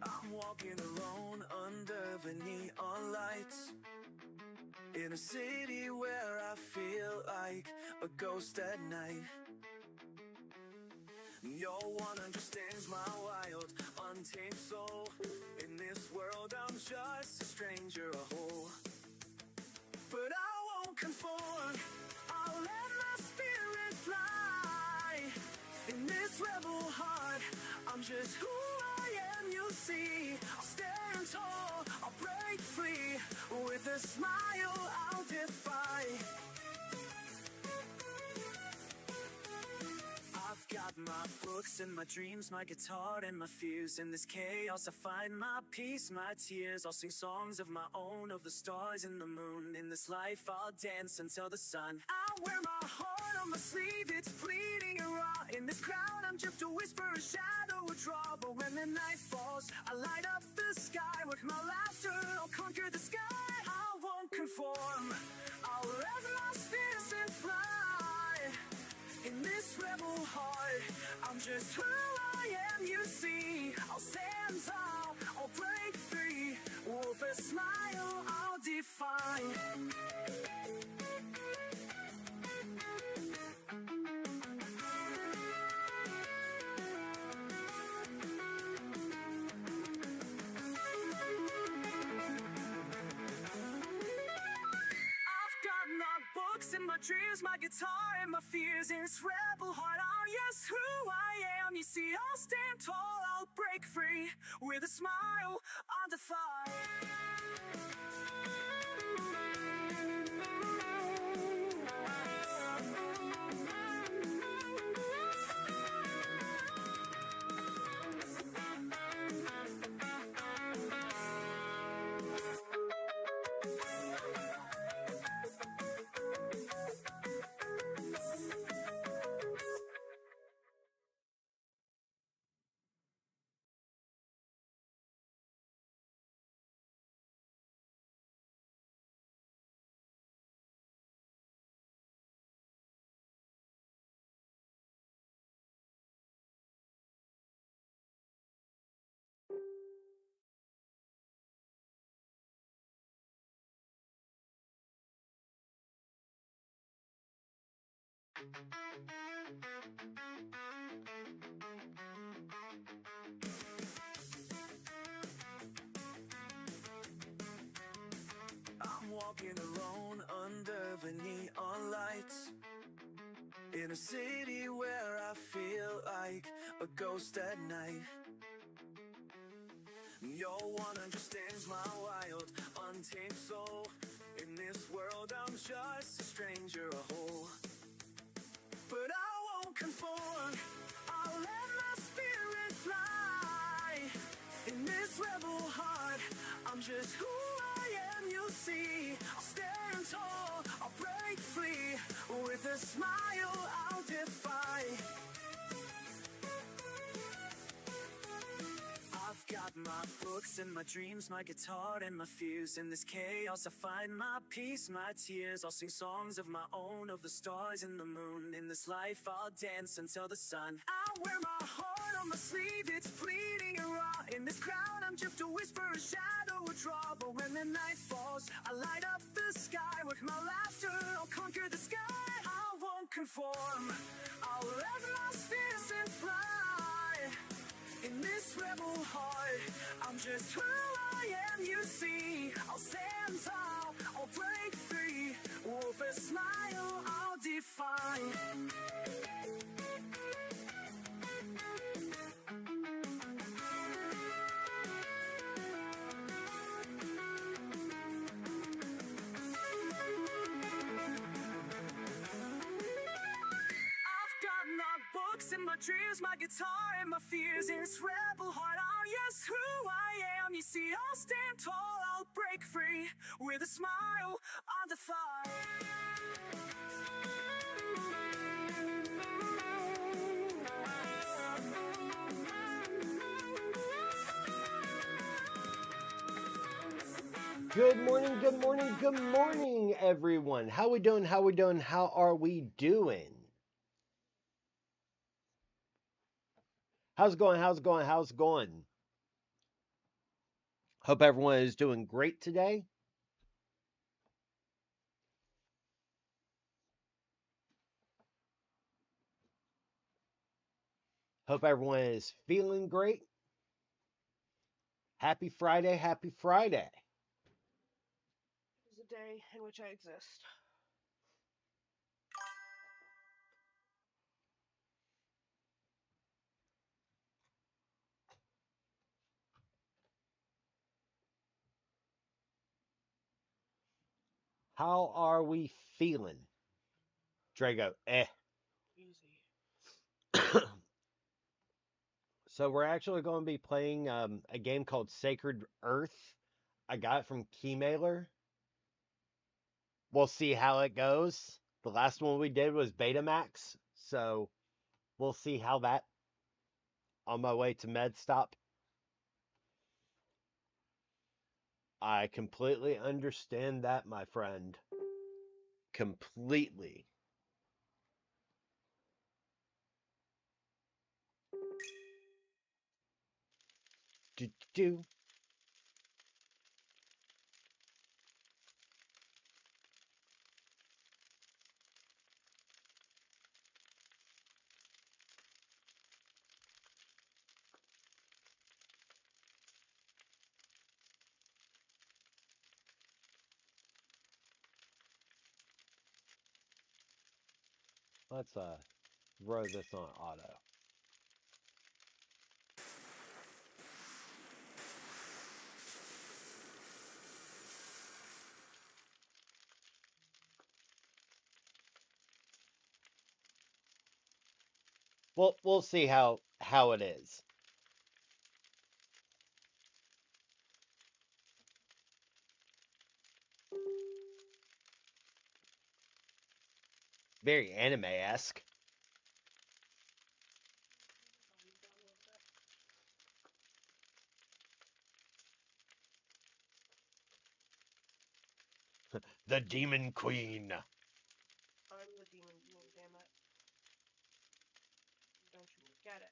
I'm walking alone under the neon lights, in a city where I feel like a ghost at night. No one understands my wild, untamed soul. In this world I'm just a stranger, a hole. But I won't conform, I'll let my spirit fly. In this rebel heart, I'm just who I am, you'll see. I'll stand tall, I'll break free. With a smile I'll defy. I've got my books and my dreams, my guitar and my fears. In this chaos I find my peace, my tears. I'll sing songs of my own, of the stars and the moon. In this life I'll dance until the sun. I wear my heart on my sleeve, it's bleeding and raw. In this crowd I'm just a whisper, a shadow, a draw. But when the night falls, I light up the sky. With my laughter I'll conquer the sky. I won't conform, I'll let my fears and fly. In this rebel heart, I'm just who I am, you see. I'll stand tall, I'll break free. With a smile I'll define. And my dreams, my guitar and my fears. In this rebel heart, I'm yes who I am. You see, I'll stand tall, I'll break free. With a smile, I'll defy. I'm walking alone under the neon lights, in a city where I feel like a ghost at night. No one understands my wild, untamed soul. In this world I'm just a stranger, a hole. But I won't conform, I'll let my spirit fly. In this rebel heart, I'm just who I am, you'll see. I'll stand tall, I'll break free. With a smile I'll defy. I've got my books and my dreams, my guitar and my fears. In this chaos I find my peace, my tears. I'll sing songs of my own, of the stars and the moon. In this life I'll dance until the sun. I wear my heart on my sleeve, it's bleeding and raw. In this crowd I'm just a whisper, a shadow, a draw. But when the night falls, I light up the sky. With my laughter I'll conquer the sky. I won't conform, I'll let my fears and fly. In this rebel heart, I'm just who I am, you see. I'll stand tall, I'll break free. With a smile I'll define. And my dreams, my guitar and my fears. In this rebel heart, I'm yes who I am. You see, I'll stand tall, I'll break free. With a smile, I'll defy. Good morning, good morning, good morning, everyone. How we doing? How we doing? How are we doing? How's it going? How's it going? How's it going? Hope everyone is doing great today. Hope everyone is feeling great. Happy Friday, happy Friday. Is the day in which I exist. How are we feeling? Drago, Easy. So we're actually going to be playing a game called Sacred Earth. I got it from Keymailer. We'll see how it goes. The last one we did was Betamax, so we'll see how that on my way to med stop. I completely understand that, my friend. Completely. Do, do. Let's throw this on auto. We'll see how it is. Very anime-esque. The Demon Queen. I'm the demon queen, damn it. Don't you forget it.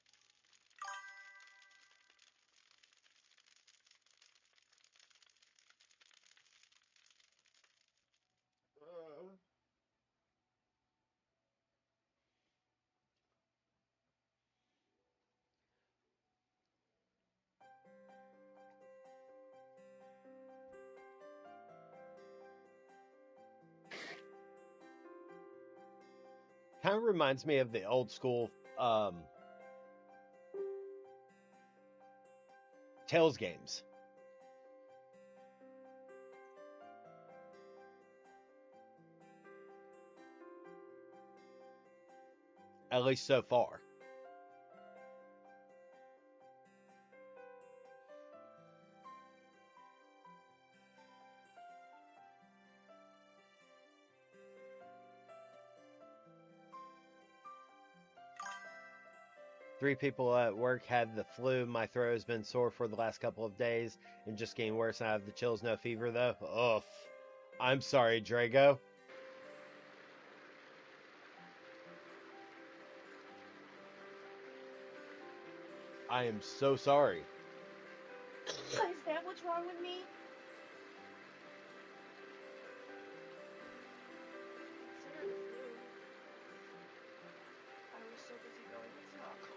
Kind of reminds me of the old school Tales games. At least so far. 3 people at work had the flu. My throat has been sore for the last couple of days and just getting worse. I have the chills, no fever though. Ugh. I'm sorry, Drago. I am so sorry. Is that what's wrong with me? Consider the flu. I was so busy going, it's not cold.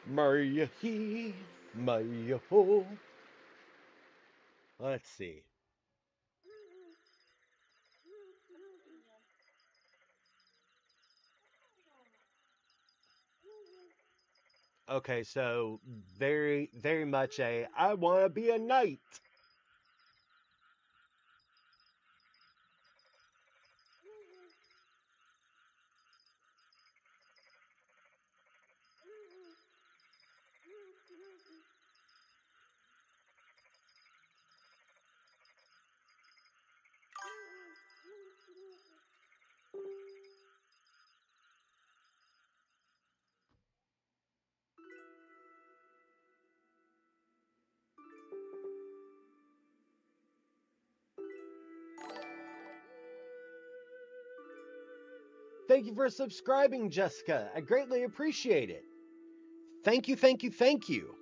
Maria he, Maria ho. Let's see. Okay, so very much a I want to be a knight. Thank you for subscribing, Jessica. I greatly appreciate it. Thank you, thank you, thank you.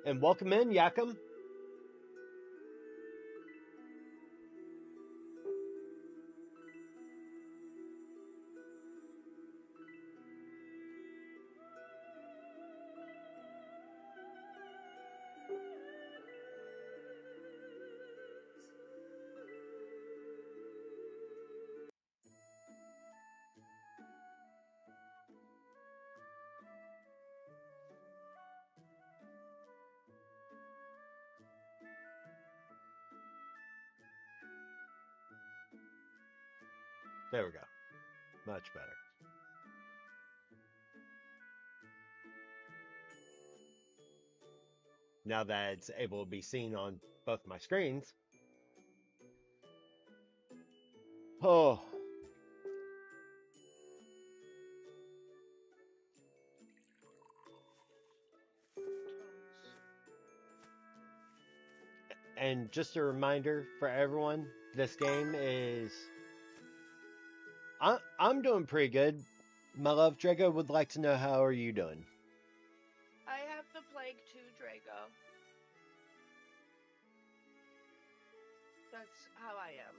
And welcome in, Yakum. There we go. Much better. Now that it's able to be seen on both my screens. Oh. And just a reminder for everyone, this game is... I'm doing pretty good. My love, Drago would like to know how are you doing? I have the plague too, Drago. That's how I am.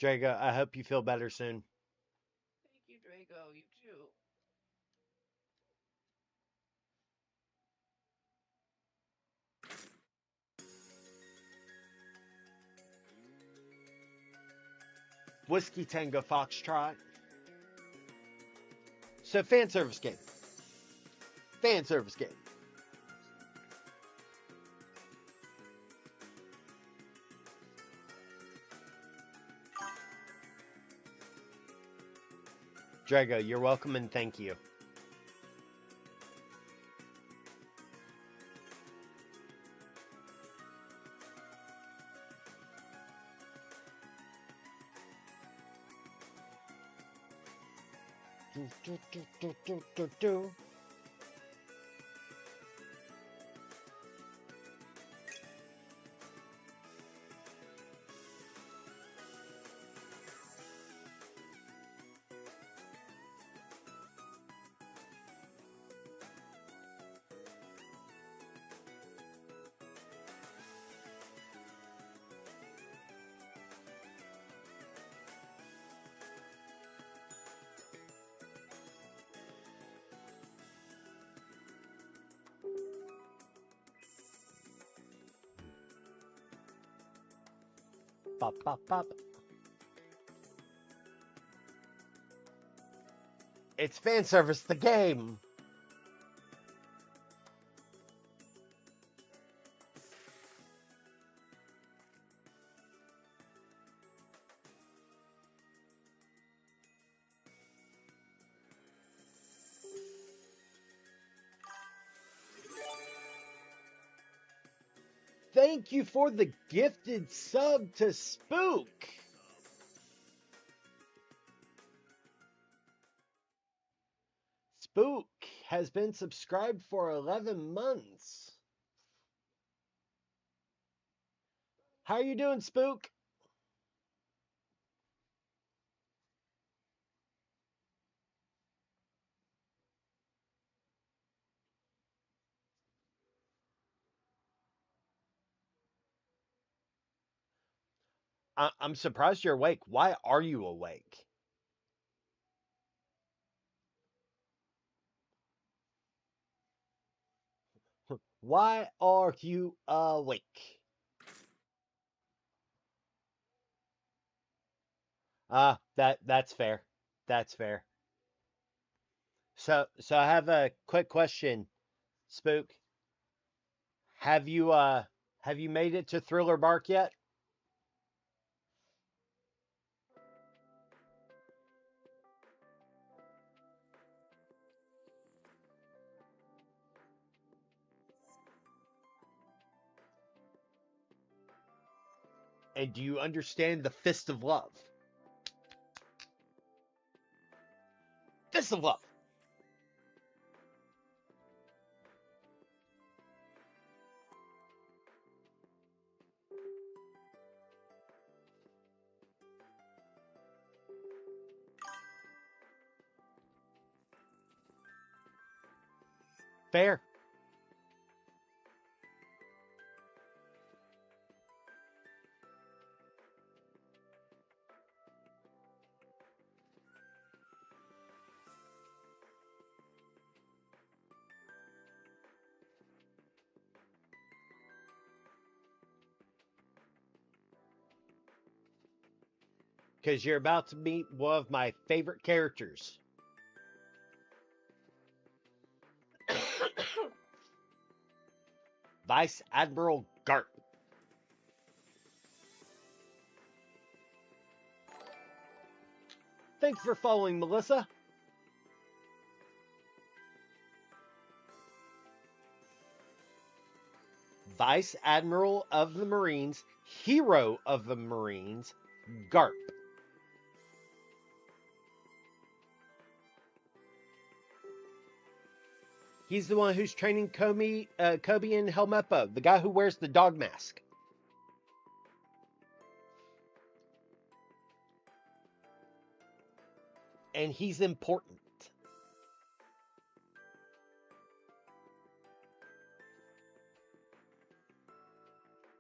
Drago, I hope you feel better soon. Thank you, Drago. You too. Whiskey Tango Foxtrot. So, fan service game. Fan service game. Drago, you're welcome and thank you. Do. Bop, bop, bop. It's fan service, the game. Thank you for the gifted sub to Spook. Spook has been subscribed for 11 months. How are you doing, Spook? I'm surprised you're awake. Why are you awake? Why are you awake? That's fair. That's fair. So I have a quick question, Spook. Have you made it to Thriller Bark yet? And do you understand the Fist of Love? Fist of Love. Fair. Because you're about to meet one of my favorite characters. Vice Admiral Garp. Thanks for following, Melissa. Vice Admiral of the Marines, Hero of the Marines, Garp. He's the one who's training Kobe and Helmeppo, the guy who wears the dog mask. And he's important.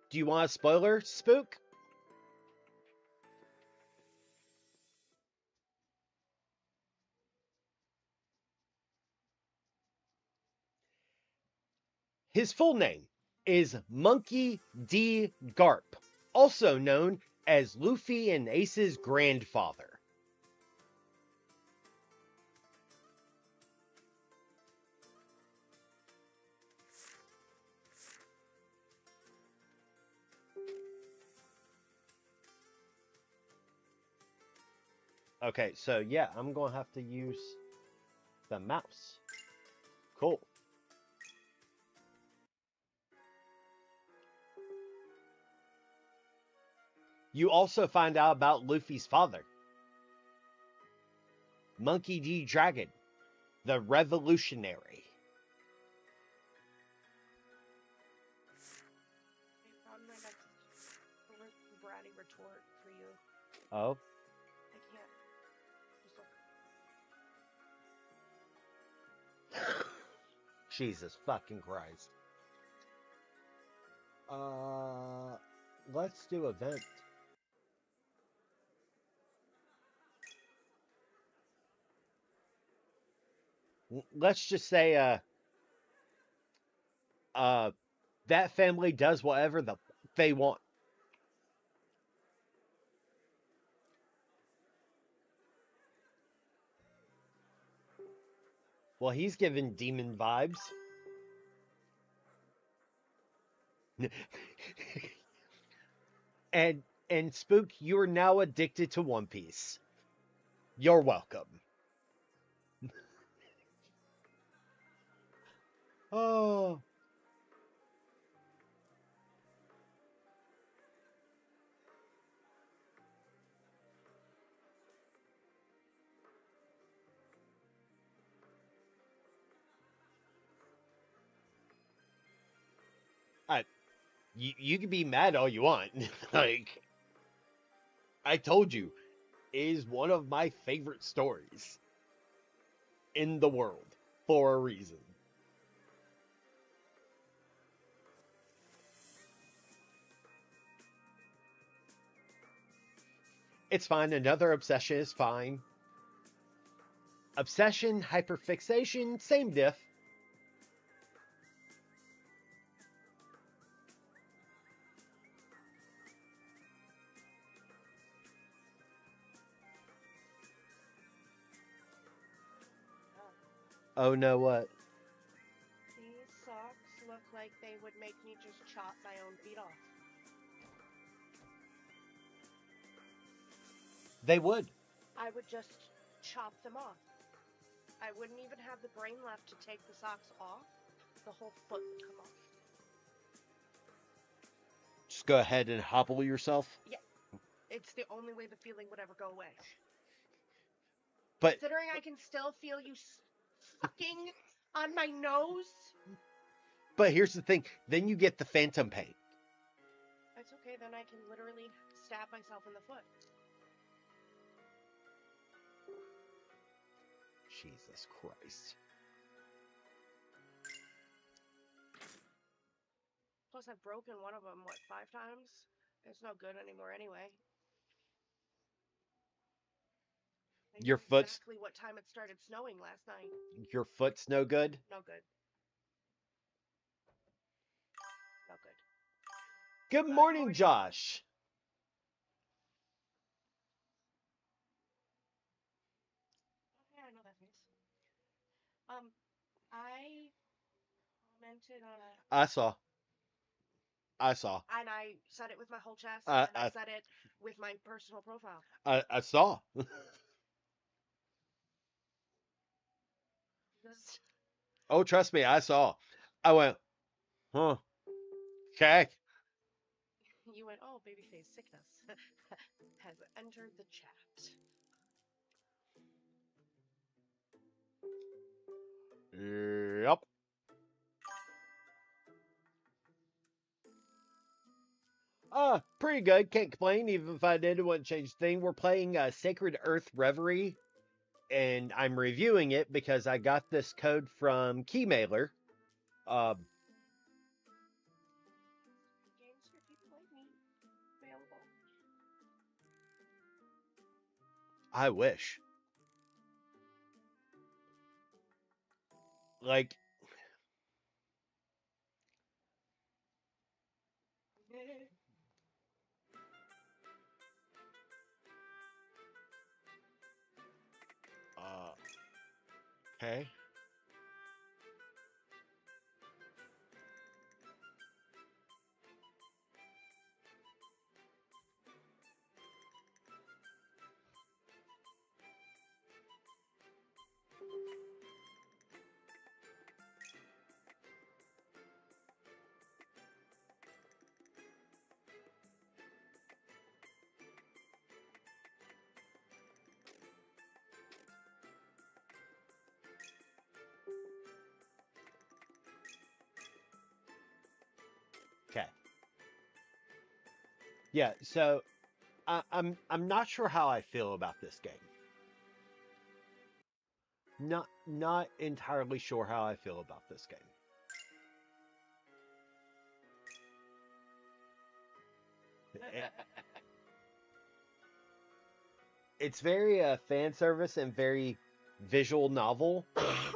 Do you want a spoiler, Spook? His full name is Monkey D. Garp, also known as Luffy and Ace's grandfather. Okay, so yeah, I'm going to have to use the mouse. Cool. You also find out about Luffy's father, Monkey D. Dragon, the revolutionary. I found my next bratty retort for you. Oh? I can't. Just look. Jesus fucking Christ. Let's do event. Let's just say, that family does whatever they want. Well, he's giving demon vibes. and Spook, you are now addicted to One Piece. You're welcome. Oh. You can be mad all you want. Like, I told you, it is one of my favorite stories in the world for a reason. It's fine. Another obsession is fine. Obsession, hyperfixation, same diff. Oh no, what? These socks look like they would make me just chop my own feet off. They would. I would just chop them off. I wouldn't even have the brain left to take the socks off. The whole foot would come off. Just go ahead and hobble yourself. Yeah. It's the only way the feeling would ever go away. But Considering I can still feel you fucking on my nose. but here's the thing. Then you get the phantom pain. It's okay, then I can literally stab myself in the foot. Jesus Christ. Plus, I've broken one of them, 5 times? It's no good anymore anyway. I Your knew foot's exactly what time it started snowing last night. your foot's no good. No good. No good. Good morning, Josh. Okay, I know that face. I commented on a. I saw. And I said it with my whole chest, I and I said it with my personal profile. I saw. Just, Oh, trust me, I saw. I went, huh? Okay. you went, oh, babyface sickness has entered the chat. Yep. Pretty good. Can't complain. Even if I did, it wouldn't change a thing. We're playing Sacred Earth Reverie, and I'm reviewing it because I got this code from Keymailer. Games for people like me available. I wish. Like, okay. Okay. Yeah, so I'm not sure how I feel about this game. Not entirely sure how I feel about this game. It's very fan service and very visual novel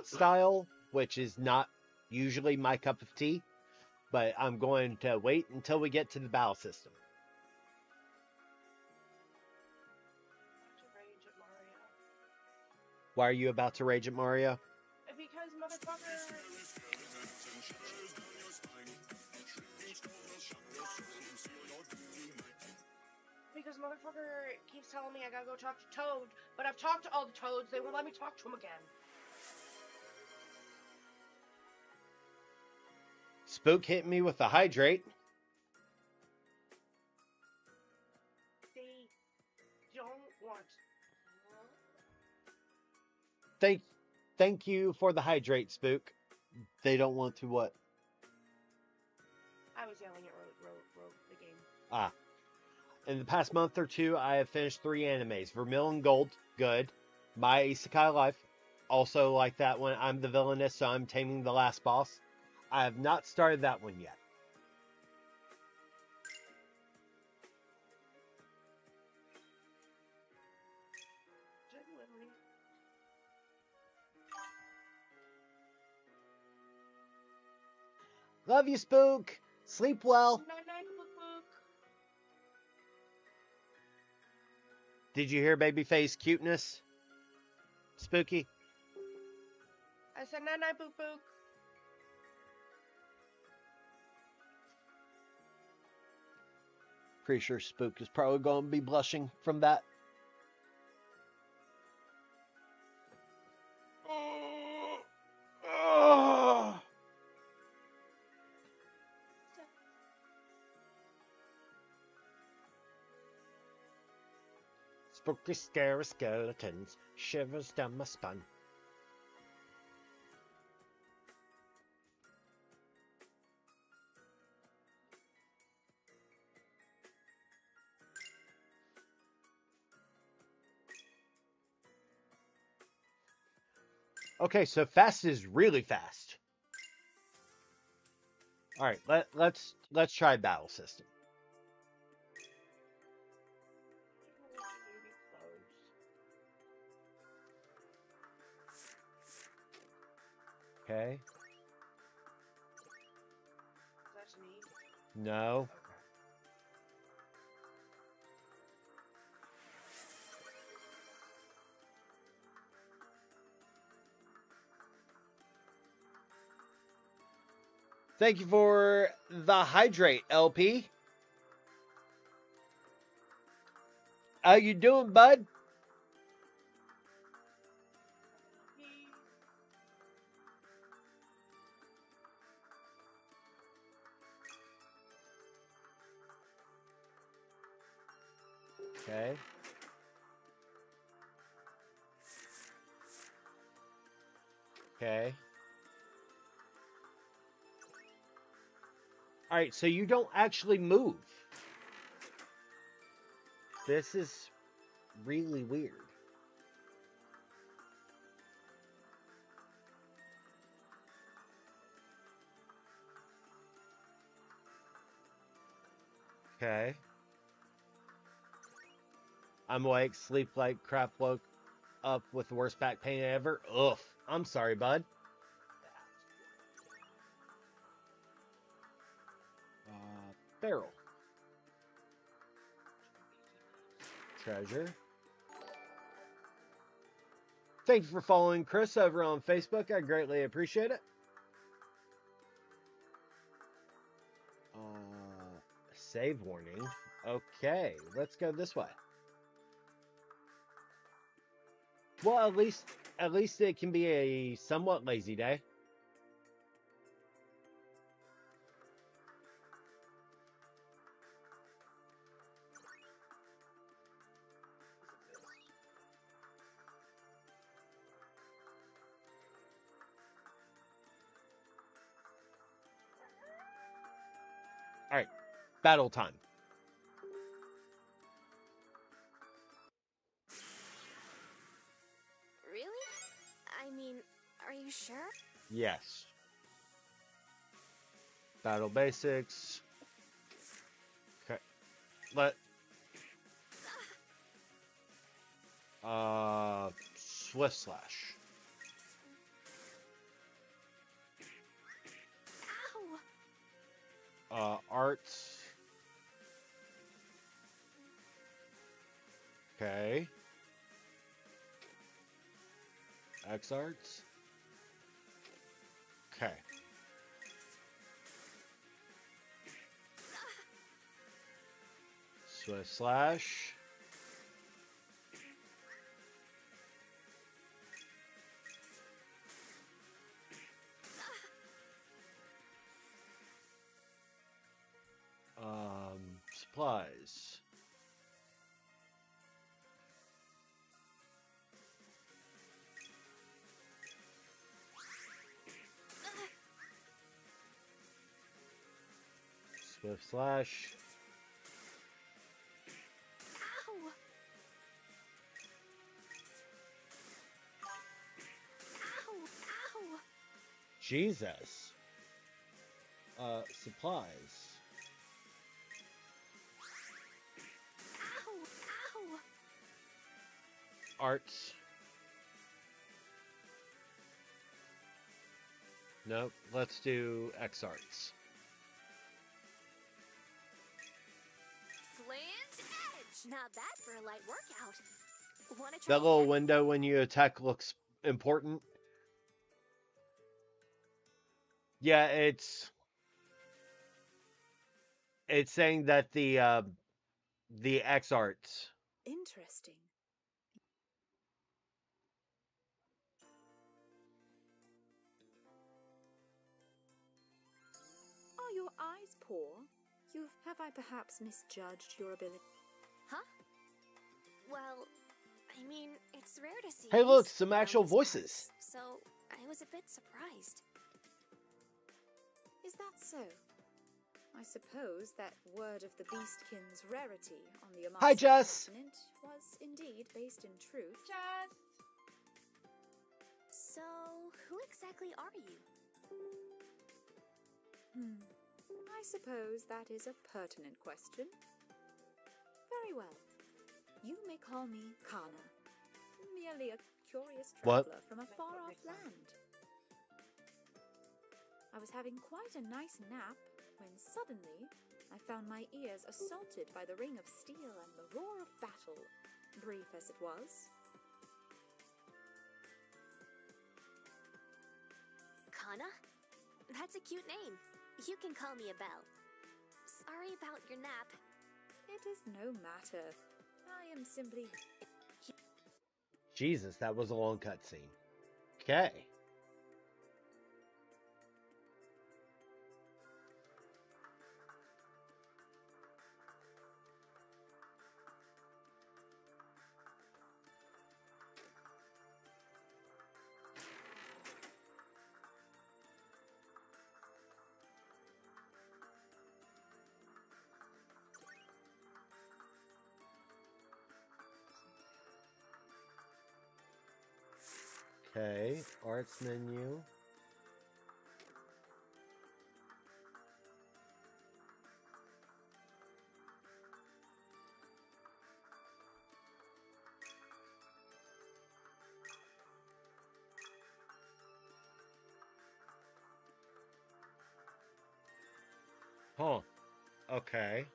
style, which is not usually my cup of tea. But I'm going to wait until we get to the battle system. To rage at Mario. Why are you about to rage at Mario? Because motherfucker. Because motherfucker keeps telling me I gotta go talk to Toad, but I've talked to all the Toads, they won't let me talk to him again. Spook hit me with a hydrate. They don't want. Thank you for the hydrate, Spook. They don't want to what? I was yelling at Rogue the game. In the past month or two, I have finished 3 animes. Vermilion Gold, good. My Isekai Life, also like that one. I'm the villainess, so I'm taming the last boss. I have not started that one yet. Genuinely. Love you, Spook. Sleep well. Night, book. Did you hear Babyface cuteness? Spooky? I said night night, book book. Pretty sure Spook is probably going to be blushing from that. Spooky, scary skeletons, shivers down my spine. Okay, so fast is really fast. All right, let's try battle system. Okay. That's me. No. Thank you for the hydrate, LP. How you doing, bud? Okay. Okay. All right, so you don't actually move. This is really weird. Okay. I'm awake, sleep like crap, woke up with the worst back pain ever. Ugh. I'm sorry, bud. Barrel. Treasure. Thank you for following Chris over on Facebook. I greatly appreciate it. Save warning. Okay, let's go this way. Well, at least it can be a somewhat lazy day. All right, battle time. Really? I mean, are you sure? Yes. Battle basics. Okay. Swift slash. Ow! Arts. Okay. X arts. Okay. Swift slash. Supplies. Swift slash. Ow! Ow! Ow! Jesus. Supplies. Ow! Ow! Arts. Nope. Let's do X arts. Flint edge! Now that's for a light workout. Wanna try That little again? window when you attack looks important. Yeah, it's saying that the X arts. Interesting. Are your eyes poor? Have I perhaps misjudged your ability? Huh? Well, I mean, it's rare to see. Hey, look, beast some around actual these voices. parts, so I was a bit surprised. Is that so? I suppose that word of the beastkin's rarity on the Hi, Amasa Jess. continent was indeed based in truth. Jess. So, who exactly are you? I suppose that is a pertinent question. Very well. You may call me Kana, merely a curious What? traveler from a far-off land. I was having quite a nice nap when suddenly I found my ears assaulted by the ring of steel and the roar of battle, brief as it was. Kana? That's a cute name. You can call me Abel. Sorry about your nap. It is no matter. I am simply... Jesus, that was a long cutscene. Okay. Okay, arts menu. Huh. Okay.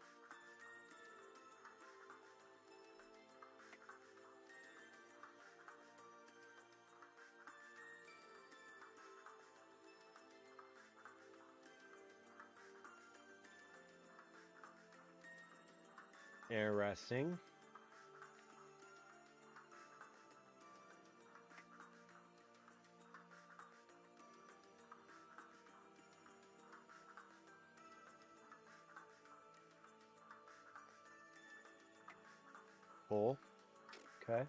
Interesting. Cool. Okay.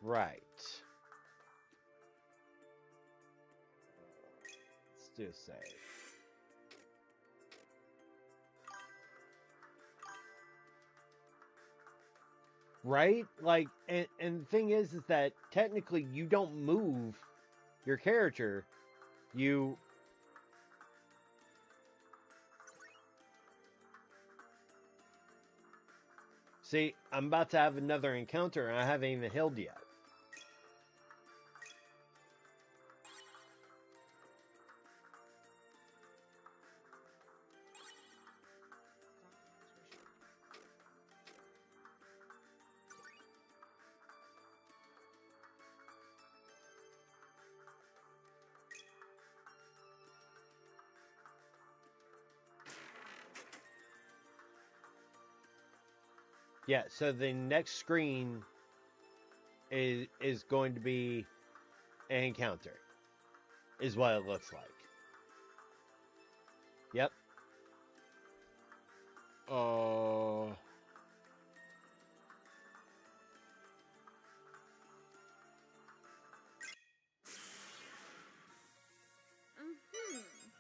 Right. Let's do a save. Right? Like, and the thing is that technically you don't move your character. You... See, I'm about to have another encounter and I haven't even healed yet. Yeah, so the next screen is going to be an encounter, is what it looks like. Yep.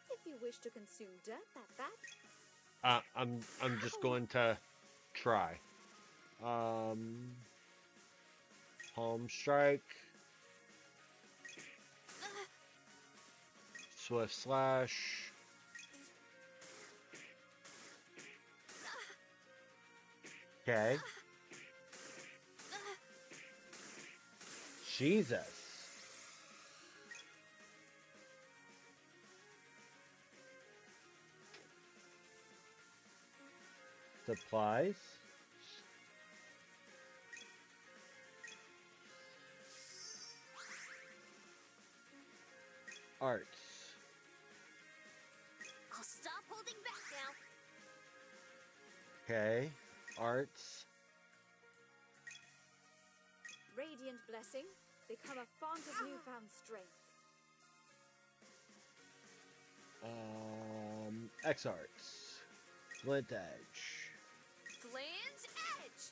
If you wish to consume dirt that bad... I'm just going to try. Palm strike. Swift slash. Okay. Jesus. Supplies. Arts. I'll stop holding back now. Okay. Arts. Radiant blessing. Become a font of newfound strength. X arts. Flint edge. Flint edge.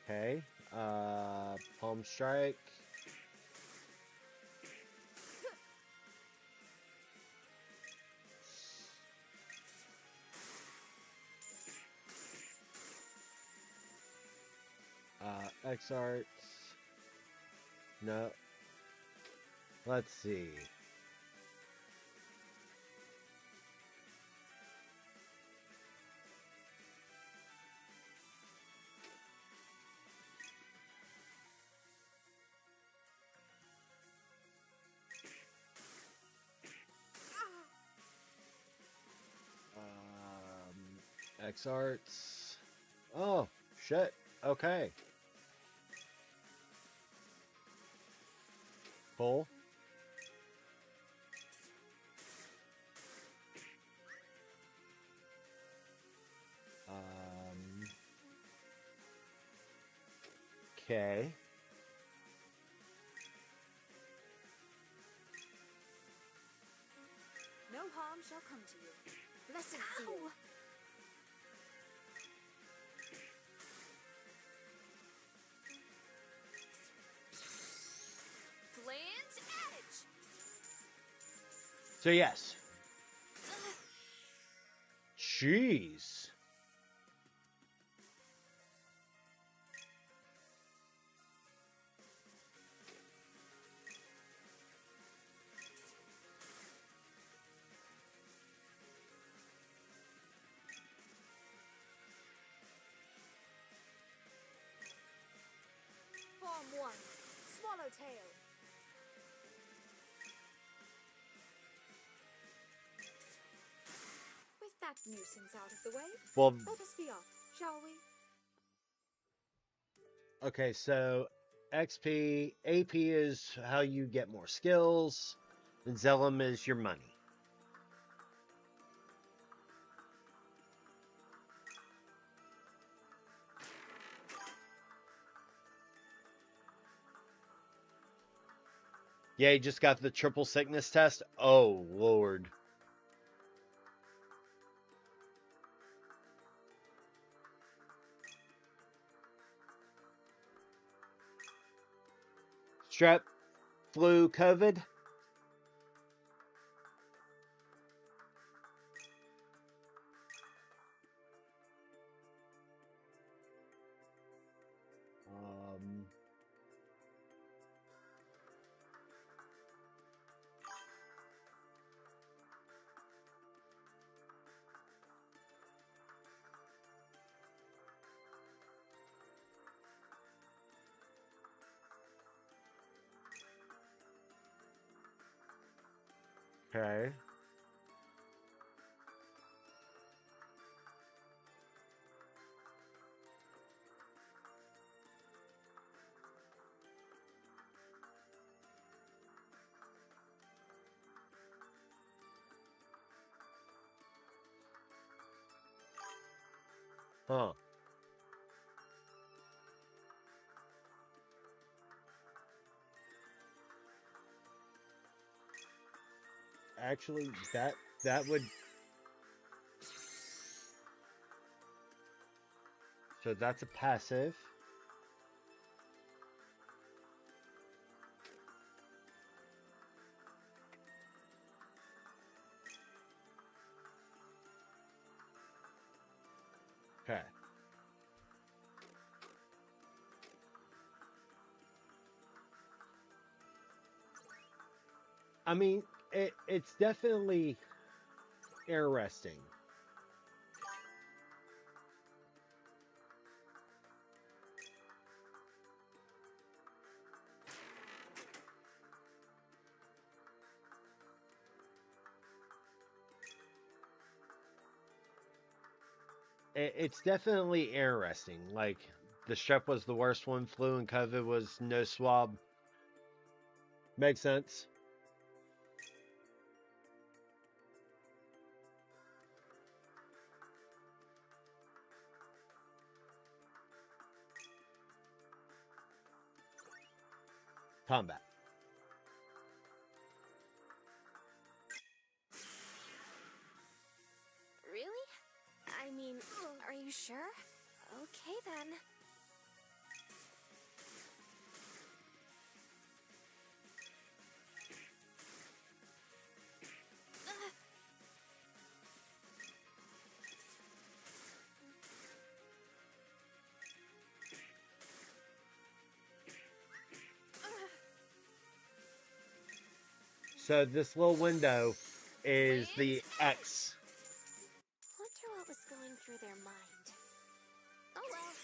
Okay. Palm strike. X arts. No. Let's see. X arts. Oh, shit. Okay. Full. Okay. No harm shall come to you. Blessed seal. Flint edge. So yes. Jeez. Form 1. Swallowtail. With that nuisance out of the way, Well, let us be off, shall we? okay, so XP, AP is how you get more skills, and Zellum is your money. Yeah, you just got the triple sickness test. Oh, Lord. Strep, flu, COVID. Okay. Huh. Actually, that would. So that's a passive. Okay. I mean, it's definitely interesting. It's definitely interesting. Like, the strep was the worst one, flu and COVID was no swab. Makes sense. Combat. Really? I mean, are you sure? Okay then. So this little window is Wind's the edge. X. Wonder what was going through their mind. Oh well.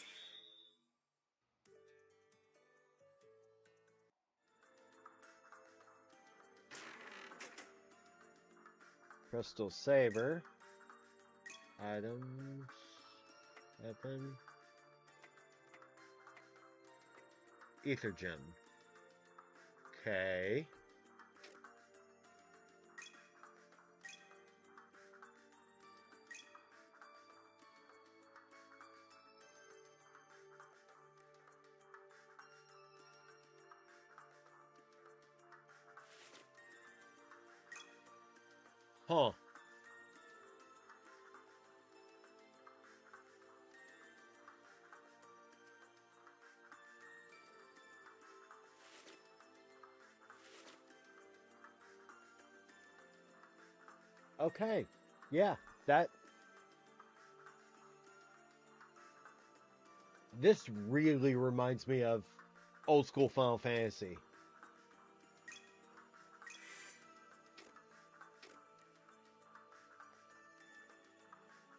Crystal Saber. Items. Weapon. Ether Gem. Okay. Huh. Okay. Yeah, that this really reminds me of old school Final Fantasy.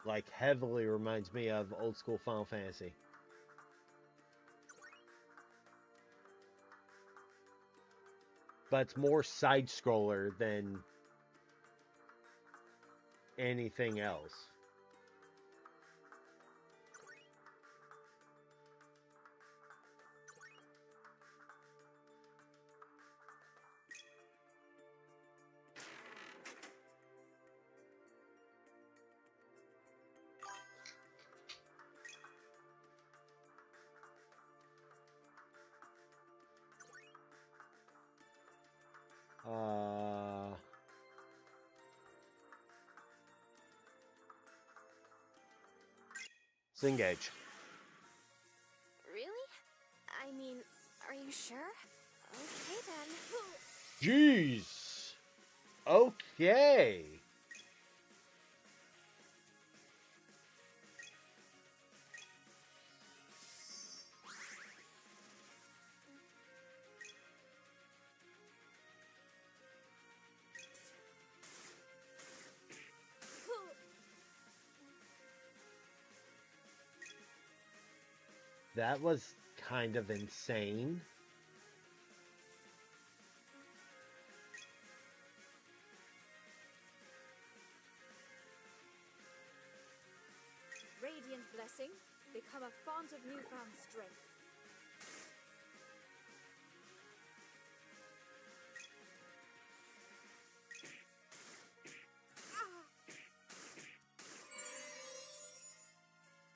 Like, heavily reminds me of old school Final Fantasy. But it's more side scroller than anything else. Disengage. Really? I mean, are you sure? Okay then. Jeez. Okay. That was kind of insane. Radiant blessing, become a font of newfound strength.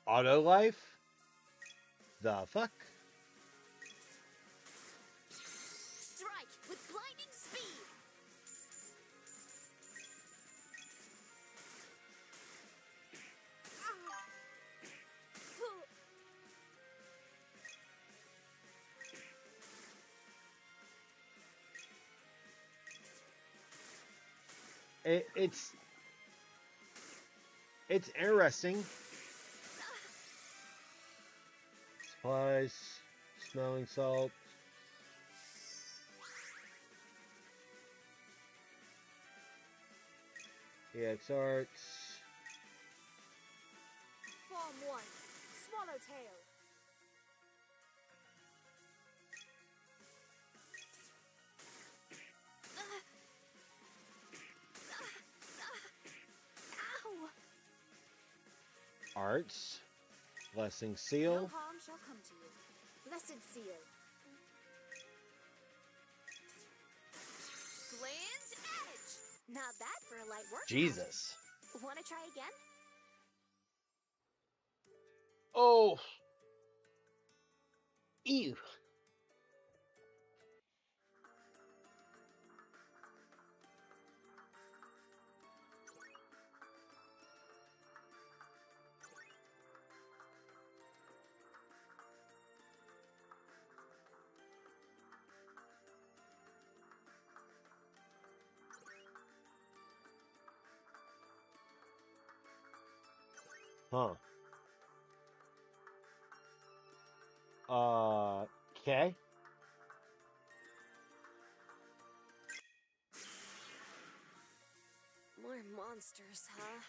Auto life? The fuck? Strike with blinding speed. It's interesting. Supplies, smelling salt. EX arts. Form 1, Swallowtail. Ow! Arts. Blessing No seal. harm shall come to you. Blessed seal. Land's edge! Not bad for a light workout. Jesus. Wanna try again? Oh. Ew. Huh. Okay. More monsters, huh?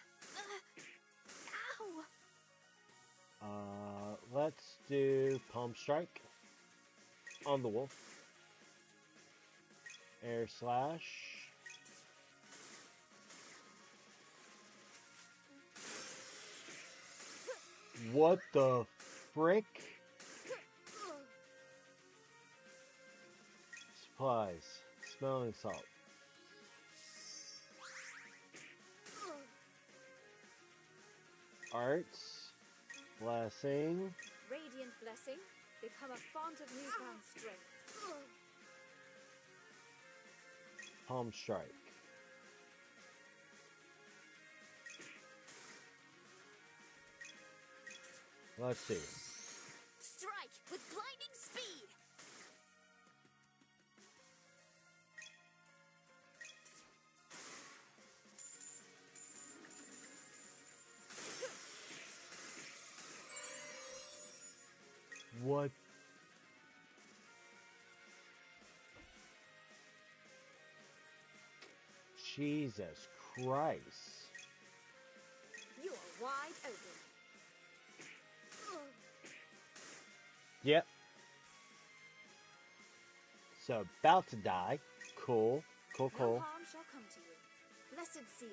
Ow! Let's do Palm Strike on the wolf. Air slash. What the frick? Supplies. Smelling salt. Arts. Blessing. Radiant blessing. Become a font of newfound strength. Palm Strike. Let's see. Strike with blinding speed! What? Jesus Christ. You are wide open. Yep. So about to die. Cool. Cool, No cool. harm shall come to you. Blessed seal.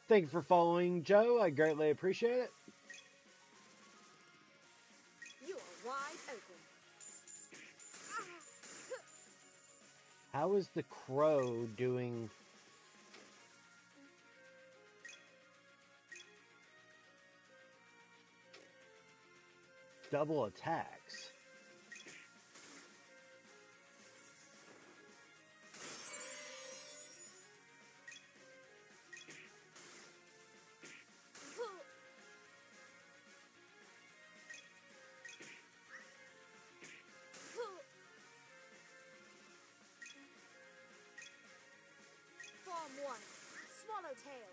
Thank you for following, Joe. I greatly appreciate it. You are wide open. How is the crow doing? Double attacks. Form one. Swallowtail.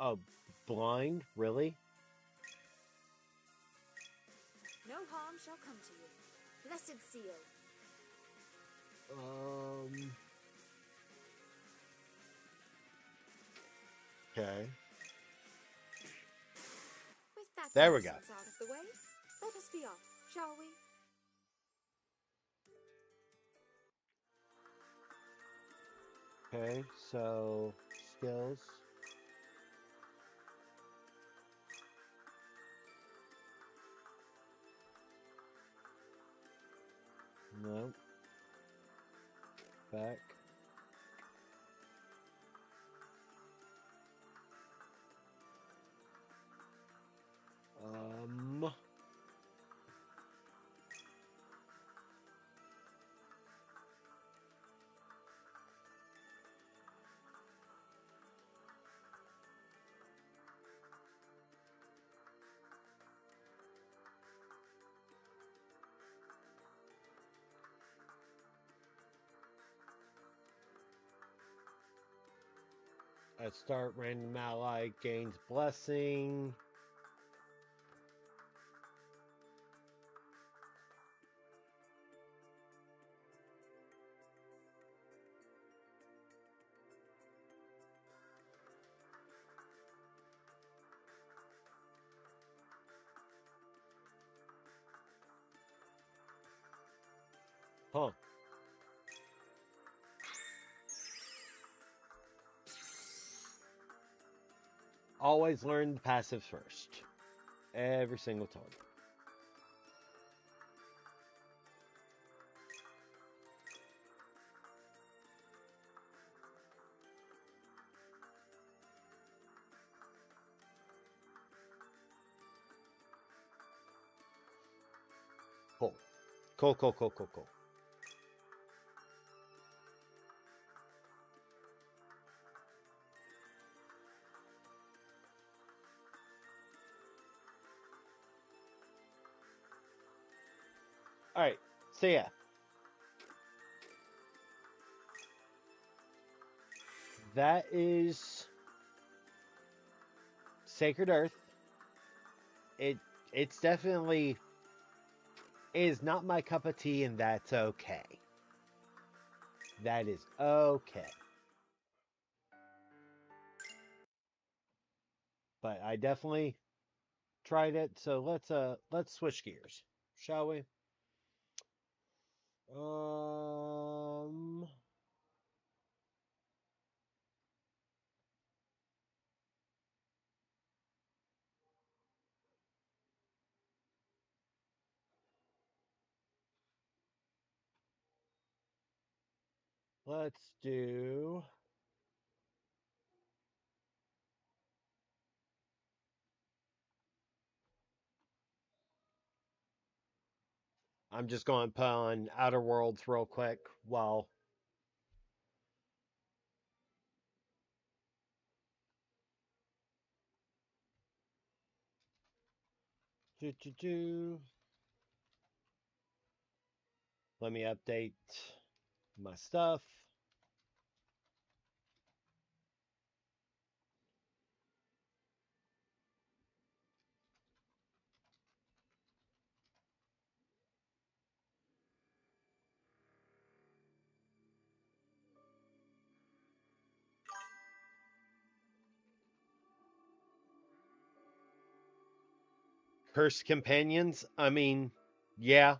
Oh, blind? Really? No harm shall come to you. Blessed seal. Okay. With that There we go. nuisance out of the way, let us be off, shall we? Okay, so skills. No. Back. At start, random ally gains blessing. Huh. Always learn the passives first. Every single time. Cool. Cool, cool, cool, cool, cool. Alright, so yeah. That is Sacred Earth. It's definitely is not my cup of tea, and that's okay. That is okay. But I definitely tried it, so let's switch gears, shall we? Let's do I'm just going to put on Outer Worlds real quick while do do do. Let me update my stuff. Cursed companions? I mean, yeah.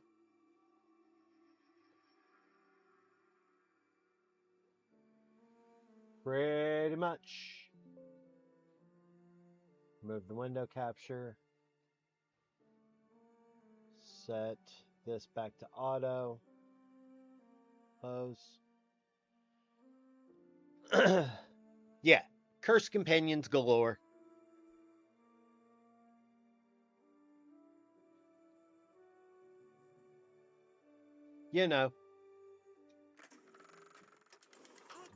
Pretty much. Move the window capture. Set this back to auto. Close. Yeah. Cursed companions galore. You know.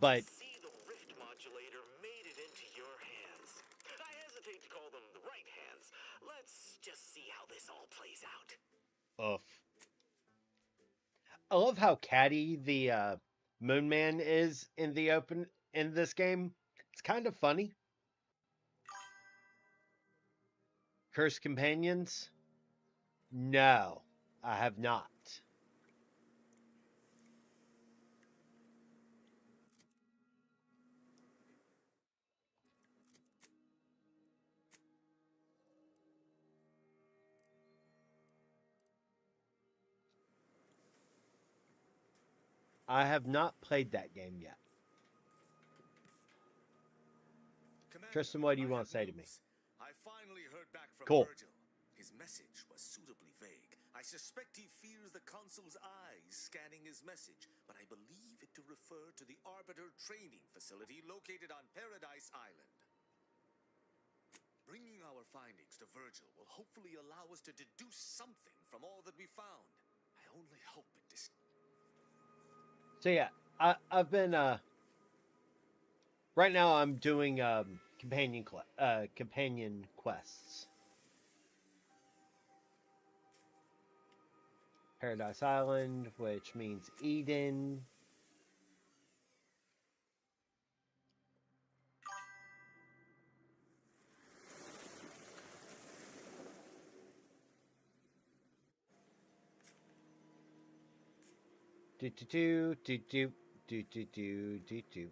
But See, the rift modulator made it into your hands. I hesitate to call them the right hands. Let's just see how this all plays out. oof. I love how catty the Moon Man is in the open in this game. It's kind of funny. Cursed companions? No, I have not. I have not played that game yet. Commander, Tristan, what do you I want to have say to me? news. I finally heard back from Cool. Virgil. His message was suitably vague. I suspect he fears the consul's eyes scanning his message, but I believe it to refer to the Arbiter training facility located on Paradise Island. Bringing our findings to Virgil will hopefully allow us to deduce something from all that we found. I only hope it So yeah, I've been right now I'm doing companion quests. Paradise Island, which means Eden. Do do do do do do do do do do.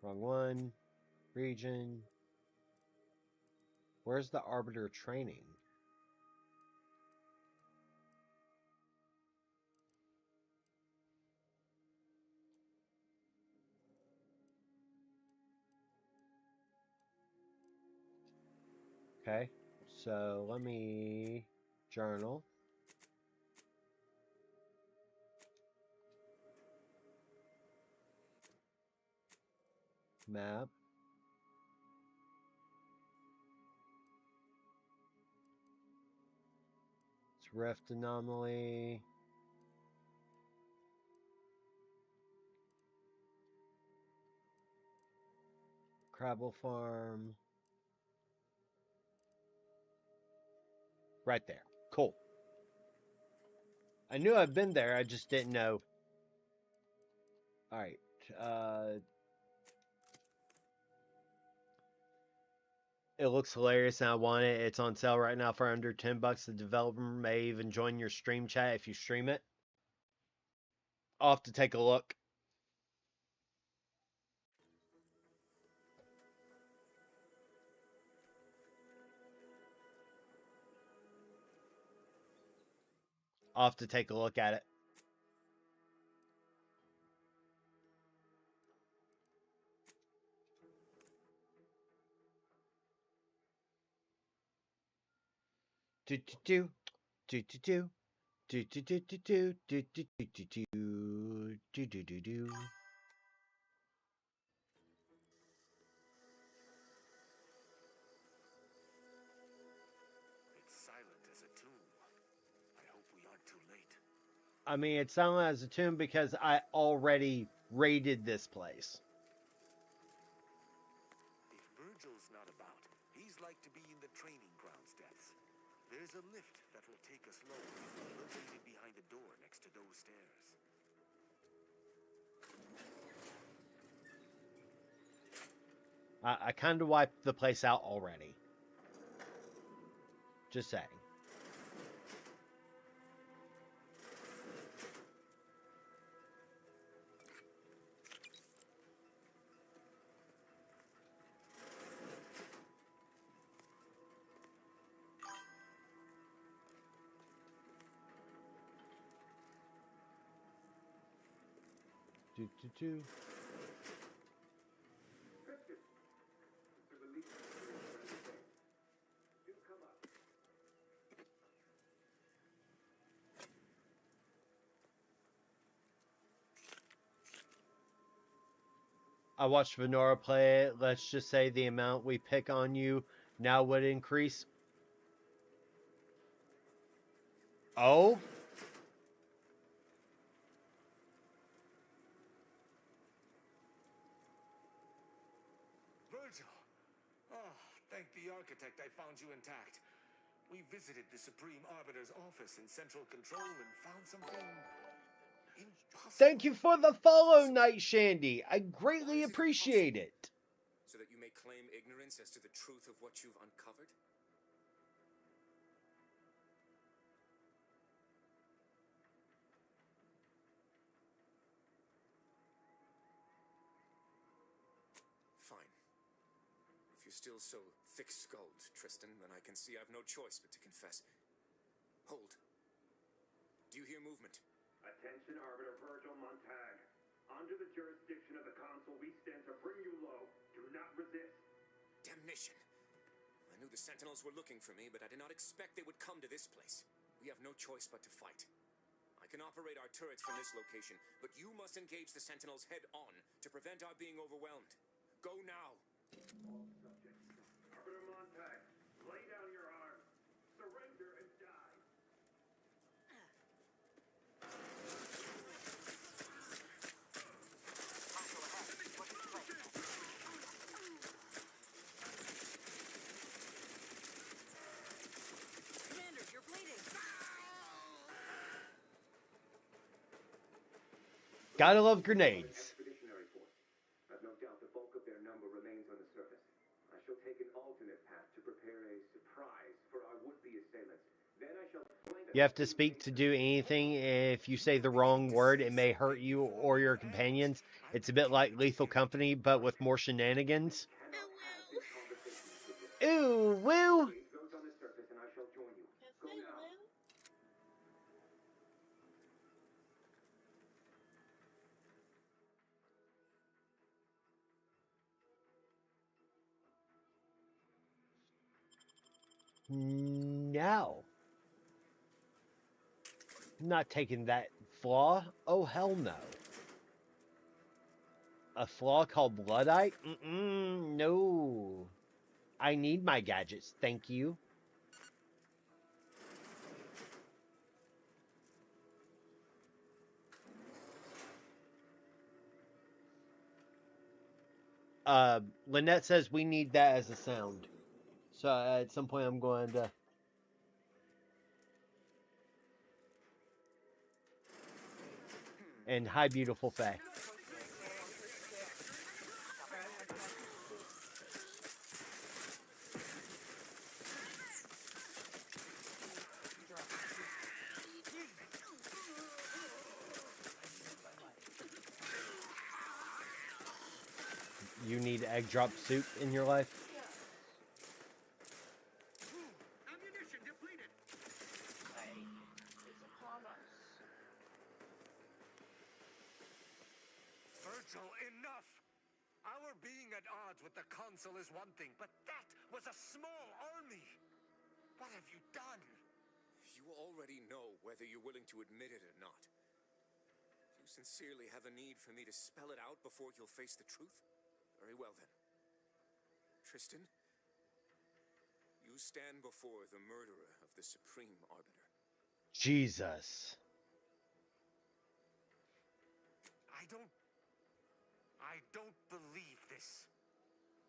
Wrong one. Region. Where's the Arbiter training? Okay, so let me journal. Map. It's rift anomaly. Crabble farm. Right there. Cool. I knew I'd been there, I just didn't know. Alright. It looks hilarious and I want it. It's on sale right now for under $10. The developer may even join your stream chat if you stream it. I'll have to take a look. I'll have to take a look at it. Do do do do do do do do do do do do do do do do do do. It's silent as a tomb. I hope we aren't too late. I mean, it sounded as a tomb because I already raided this place. If Virgil's not about, he's like to be in the training grounds depths. There's a lift that will take us lower, located behind the door next to those stairs. I kind of wiped the place out already. Just saying. Do do do. I watched Venora play it. Let's just say the amount we pick on you now would increase. Oh? Virgil! Oh, thank the architect I found you intact. We visited the Supreme Arbiter's office in Central Control and found something impossible. Thank you for the follow, Night Shandy. I greatly appreciate it. So that you may claim ignorance as to the truth of what you've uncovered? Fine. If you're still so thick-skulled, Tristan, then I can see I've no choice but to confess. Hold. Do you hear movement? Attention, Arbiter Virgil Montag. Under the jurisdiction of the Council, we stand to bring you low. Do not resist. Damnation! I knew the Sentinels were looking for me, but I did not expect they would come to this place. We have no choice but to fight. I can operate our turrets from this location, but you must engage the Sentinels head-on to prevent our being overwhelmed. Go now! All subjects. Arbiter Montag, lay down your arms. Surrender and die. Commander, you're bleeding. Gotta love grenades. Expeditionary force. I've no doubt the bulk of their number remains on the surface. I shall take an alternate path to prepare a surprise for our would-be assailants. Then I shall flank them. You have to speak to do anything. If you say the wrong word, it may hurt you or your companions. It's a bit like Lethal Company, but with more shenanigans. Ooh, woo! Those on the surface, and I shall join you. Go now. No. I'm not taking that flaw. Oh, hell no. A flaw called Bloodite? Mm-mm, no. I need my gadgets, thank you. Lynette says we need that as a sound. So at some point I'm going to... And hi, beautiful Faye. You need egg drop soup in your life? Ammunition depleted. Is upon us. Virgil, enough! Our being at odds with the Council is one thing, but that was a small army! What have you done? You already know whether you're willing to admit it or not. You sincerely have a need for me to spell it out before you'll face the truth? Very well then. Tristan, you stand before the murderer of the Supreme Arbiter. Jesus. I don't believe this.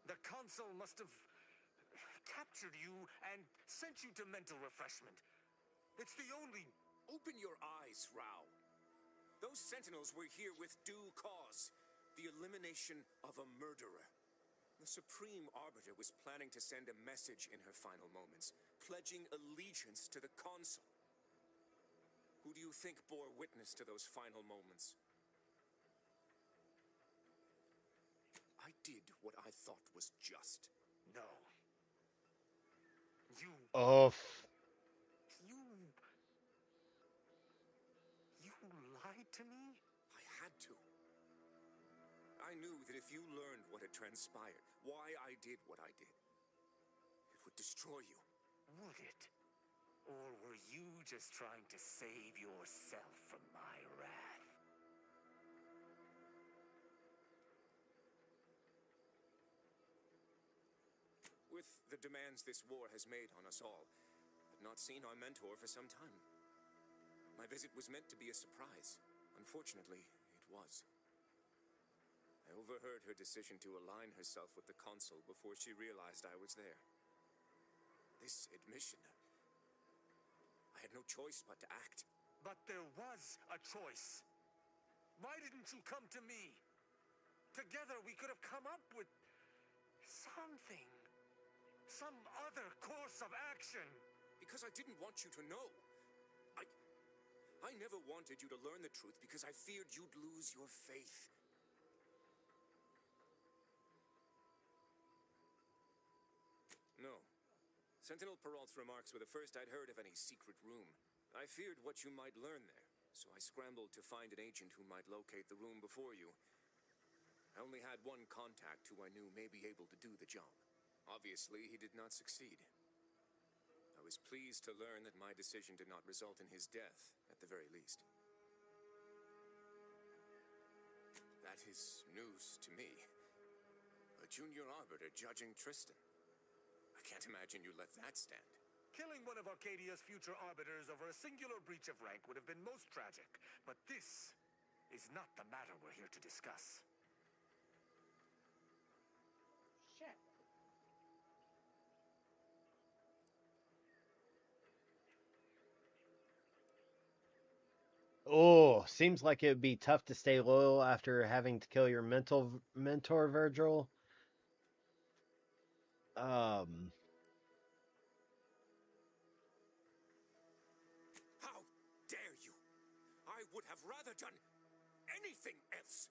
The Council must have captured you and sent you to mental refreshment. It's the only... Open your eyes, Rao. Those sentinels were here with due cause. The elimination of a murderer. The Supreme Arbiter was planning to send a message in her final moments, pledging allegiance to the Consul. Who do you think bore witness to those final moments? I did what I thought was just. No. You Oof. lied to me? I had to. I knew that if you learned what had transpired, why I did what I did, it would destroy you. Would it? Or were you just trying to save yourself from my wrath? With the demands this war has made on us all, I've not seen our mentor for some time. My visit was meant to be a surprise. Unfortunately, it was. I overheard her decision to align herself with the Consul before she realized I was there. This admission, I had no choice but to act. But there was a choice. Why didn't you come to me? Together we could have come up with something. Some other course of action. Because I didn't want you to know. I never wanted you to learn the truth because I feared you'd lose your faith. No. Sentinel Peralt's remarks were the first I'd heard of any secret room. I feared what you might learn there, so I scrambled to find an agent who might locate the room before you. I only had one contact who I knew may be able to do the job. Obviously, he did not succeed. I was pleased to learn that my decision did not result in his death, at the very least. That is news to me. A junior arbiter judging Tristan. I can't imagine you let that stand. Killing one of Arcadia's future arbiters over a singular breach of rank would have been most tragic. But this is not the matter we're here to discuss. Shit. Oh, seems like it would be tough to stay loyal after having to kill your mentor, Virgil. How dare you? I would have rather done anything else.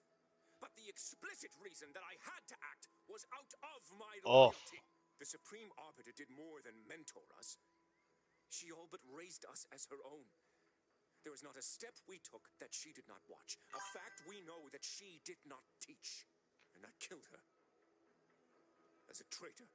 But the explicit reason that I had to act was out of my Oh. loyalty. The Supreme Arbiter did more than mentor us. She all but raised us as her own. There was not a step we took that she did not watch. A fact we know that she did not teach. And I killed her. As a traitor.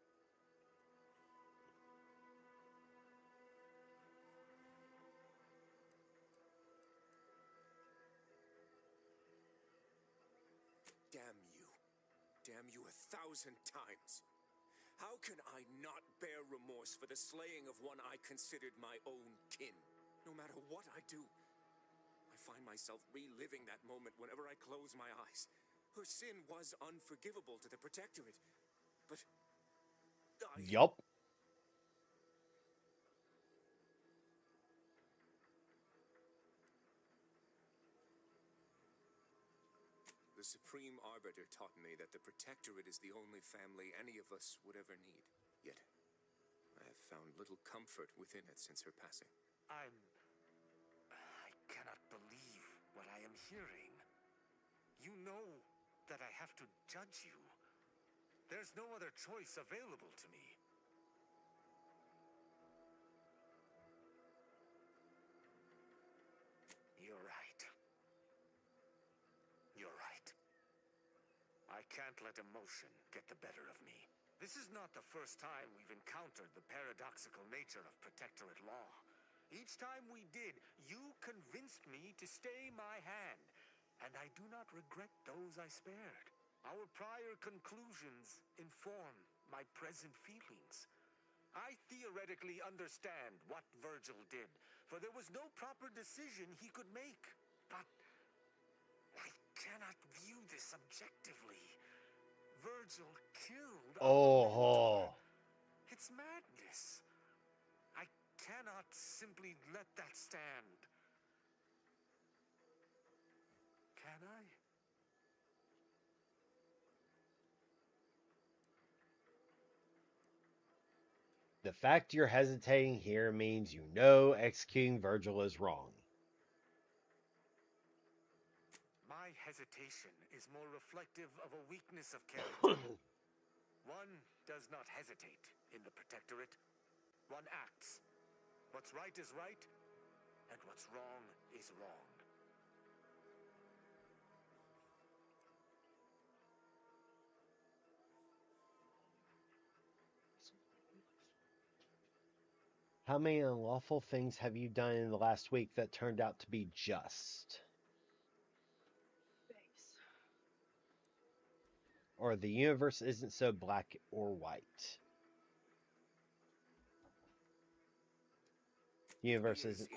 damn you 1,000 times. How can I not bear remorse for the slaying of one I considered my own kin? No matter what I do, I find myself reliving that moment whenever I close my eyes. Her sin was unforgivable to the Protectorate, but Yup. The Supreme Arbiter taught me that the Protectorate is the only family any of us would ever need. Yet, I have found little comfort within it since her passing. I cannot believe what I am hearing. You know that I have to judge you. There's no other choice available to me. You're right. You're right. I can't let emotion get the better of me. This is not the first time we've encountered the paradoxical nature of Protectorate law. Each time we did, you convinced me to stay my hand, and I do not regret those I spared. Our prior conclusions inform my present feelings. I theoretically understand what Virgil did, for there was no proper decision he could make. But I cannot view this objectively. Virgil killed our mentor. It's madness. I cannot simply let that stand. Can I? The fact you're hesitating here means you know executing Virgil is wrong. My hesitation is more reflective of a weakness of character. One does not hesitate in the Protectorate. One acts. What's right is right, and what's wrong is wrong. How many unlawful things have you done in the last week that turned out to be just? Base. Or the universe isn't so black or white? The universe isn't.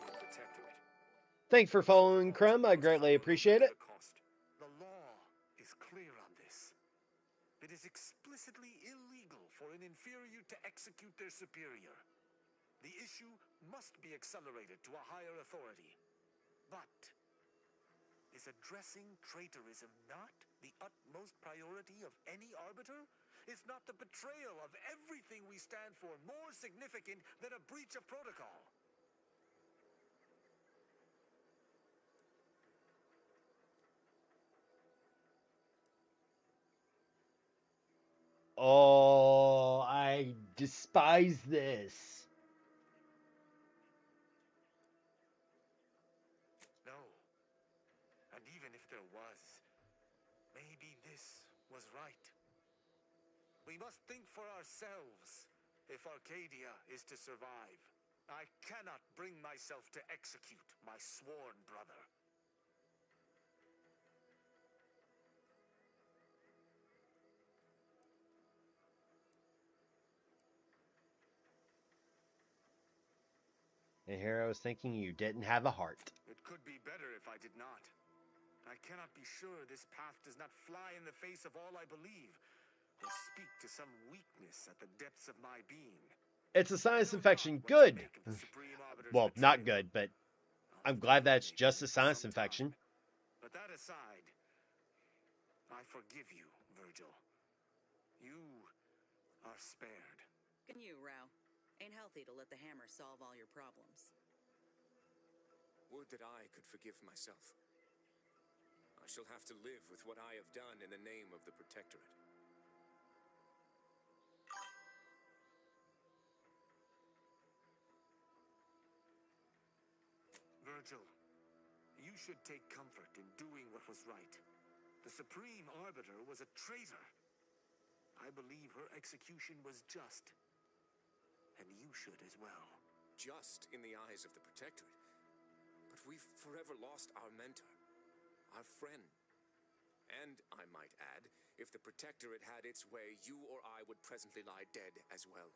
Thanks for following, Crumb. I greatly appreciate it. The law is clear on this. It is explicitly illegal for an inferior to execute their superior. The issue must be accelerated to a higher authority. But is addressing traitorism not the utmost priority of any arbiter? Is not the betrayal of everything we stand for more significant than a breach of protocol? Oh, I despise this. No. And even if there was, maybe this was right. We must think for ourselves if Arcadia is to survive. I cannot bring myself to execute my sworn brother. And here I was thinking you didn't have a heart. It could be better if I did not. I cannot be sure this path does not fly in the face of all I believe, or speak to some weakness at the depths of my being. It's a sinus infection. Good. Well, not good, but I'm glad that's just a sinus infection. But that aside, I forgive you, Virgil. You are spared. Can you, Rao? Ain't healthy to let the hammer solve all your problems. Would that I could forgive myself. I shall have to live with what I have done in the name of the Protectorate. Virgil, you should take comfort in doing what was right. The Supreme Arbiter was a traitor. I believe her execution was just. And you should as well. Just in the eyes of the Protectorate. But we've forever lost our mentor, our friend. And, I might add, if the Protectorate had its way, you or I would presently lie dead as well.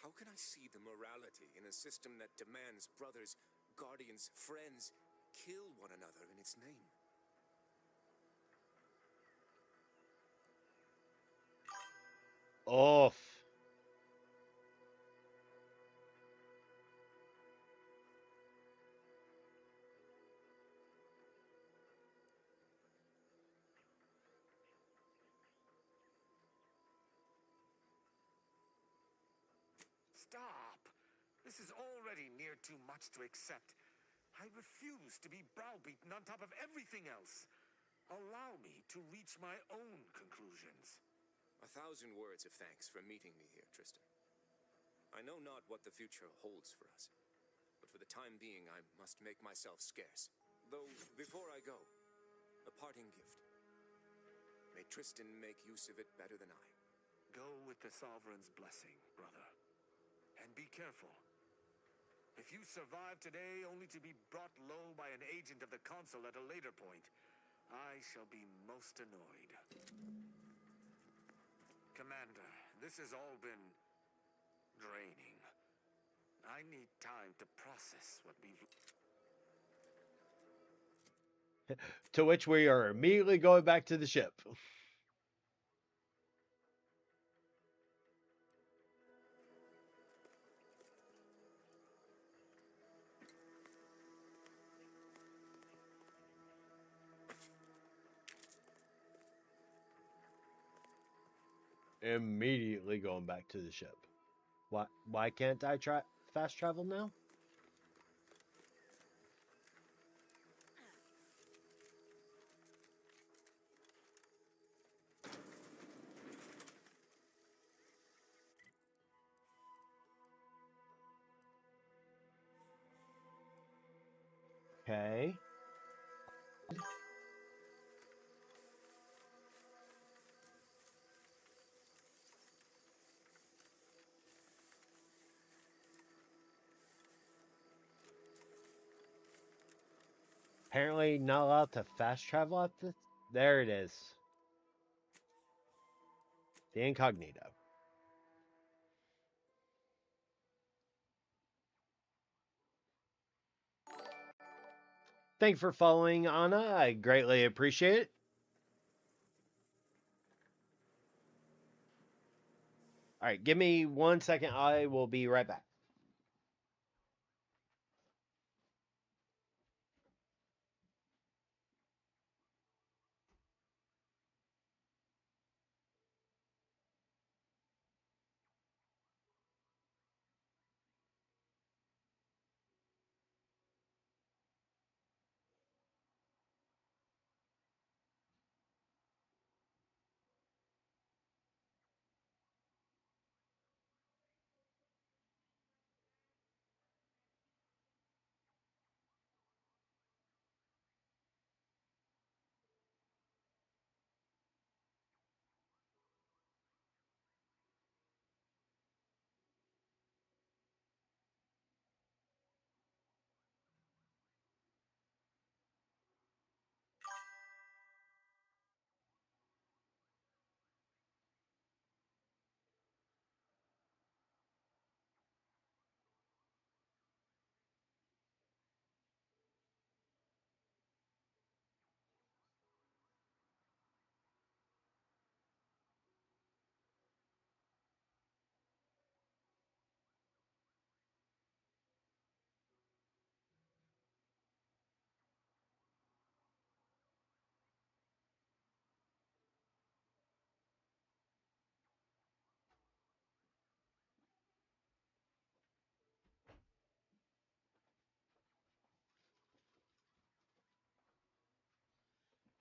How can I see the morality in a system that demands brothers, guardians, friends kill one another in its name? Oof. Stop! This is already near too much to accept. I refuse to be browbeaten on top of everything else. Allow me to reach my own conclusions. 1,000 words of thanks for meeting me here, Tristan. I know not what the future holds for us, but for the time being I must make myself scarce. Though, before I go, a parting gift. May Tristan make use of it better than I. Go with the Sovereign's blessing, brother. And be careful. If you survive today only to be brought low by an agent of the Consul at a later point, I shall be most annoyed. Commander, this has all been draining. I need time to process what we've... To which we are immediately going back to the ship. Immediately going back to the ship. Why can't I fast travel now? Okay. Apparently not allowed to fast travel at this. There it is. The incognito. Thank you for following, Anna. I greatly appreciate it. All right, give me 1 second. I will be right back.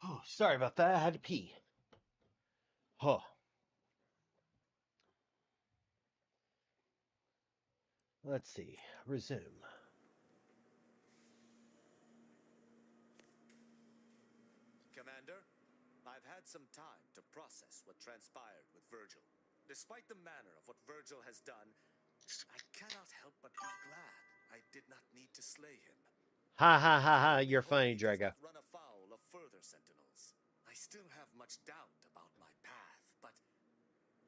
Oh, sorry about that. I had to pee. Oh. Let's see. Resume. Commander, I've had some time to process what transpired with Virgil. Despite the manner of what Virgil has done, I cannot help but be glad I did not need to slay him. Ha ha ha ha. I You're hope funny, he does Drago. not run afoul of further sentinels. I still have much much doubt about my path, but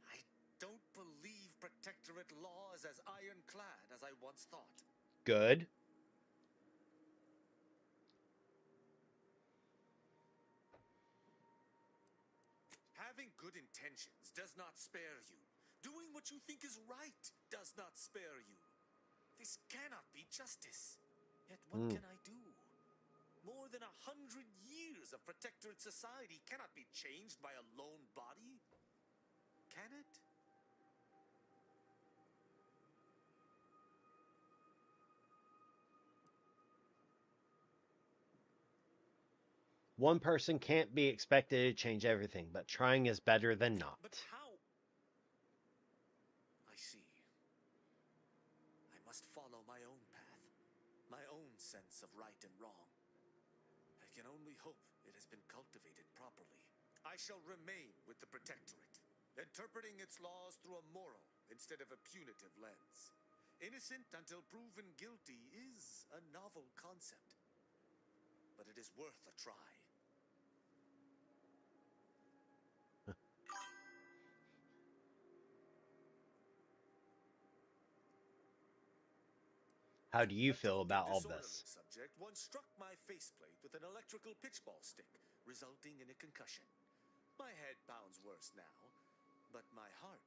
I don't believe Protectorate law is as ironclad as I once thought. Good. Having good intentions does not spare you. Doing what you think is right does not spare you. This cannot be justice. Yet what can I do? More than 100 years of Protectorate society cannot be changed by a lone body. Can it? One person can't be expected to change everything, but trying is better than not. But how? I see. I must follow my own path, my own sense of right and wrong. I can only hope it has been cultivated properly. I shall remain with the Protectorate, interpreting its laws through a moral instead of a punitive lens. Innocent until proven guilty is a novel concept, but it is worth a try. How do you A feel totally about all disorderly this? subject once struck my faceplate with an electrical pitchball stick, resulting in a concussion. My head pounds worse now, but my heart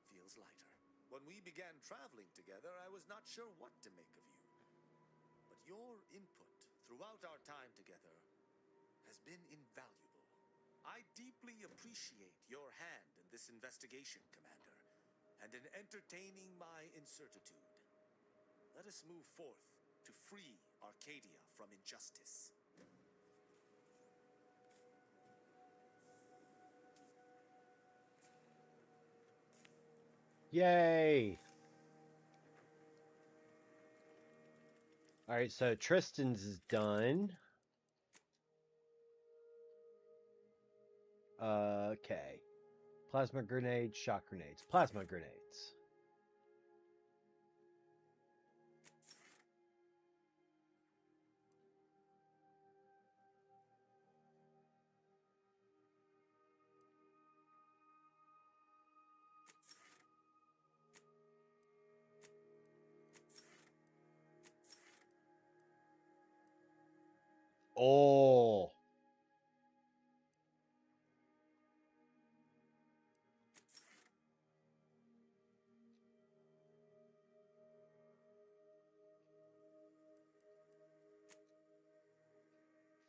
feels lighter. When we began traveling together, I was not sure what to make of you. But your input throughout our time together has been invaluable. I deeply appreciate your hand in this investigation, Commander, and in entertaining my incertitude. Let us move forth to free Arcadia from injustice. Yay! Alright, so Tristan's is done. Okay. Plasma grenades, shock grenades. Plasma grenades. Oh!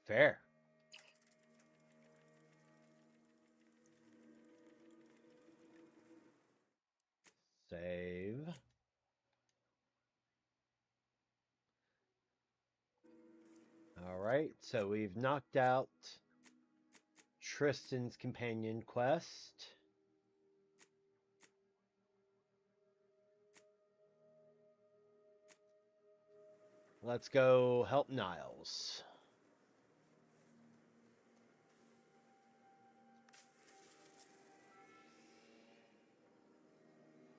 Fair. Save. Alright, so we've knocked out Tristan's companion quest. Let's go help Niles.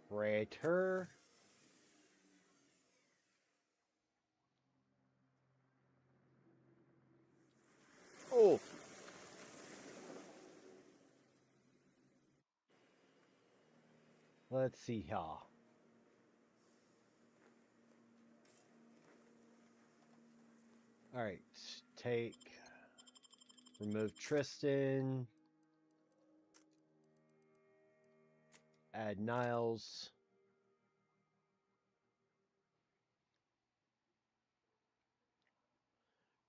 Praetor. Oh! Let's see here. Alright, remove Tristan. Add Niles.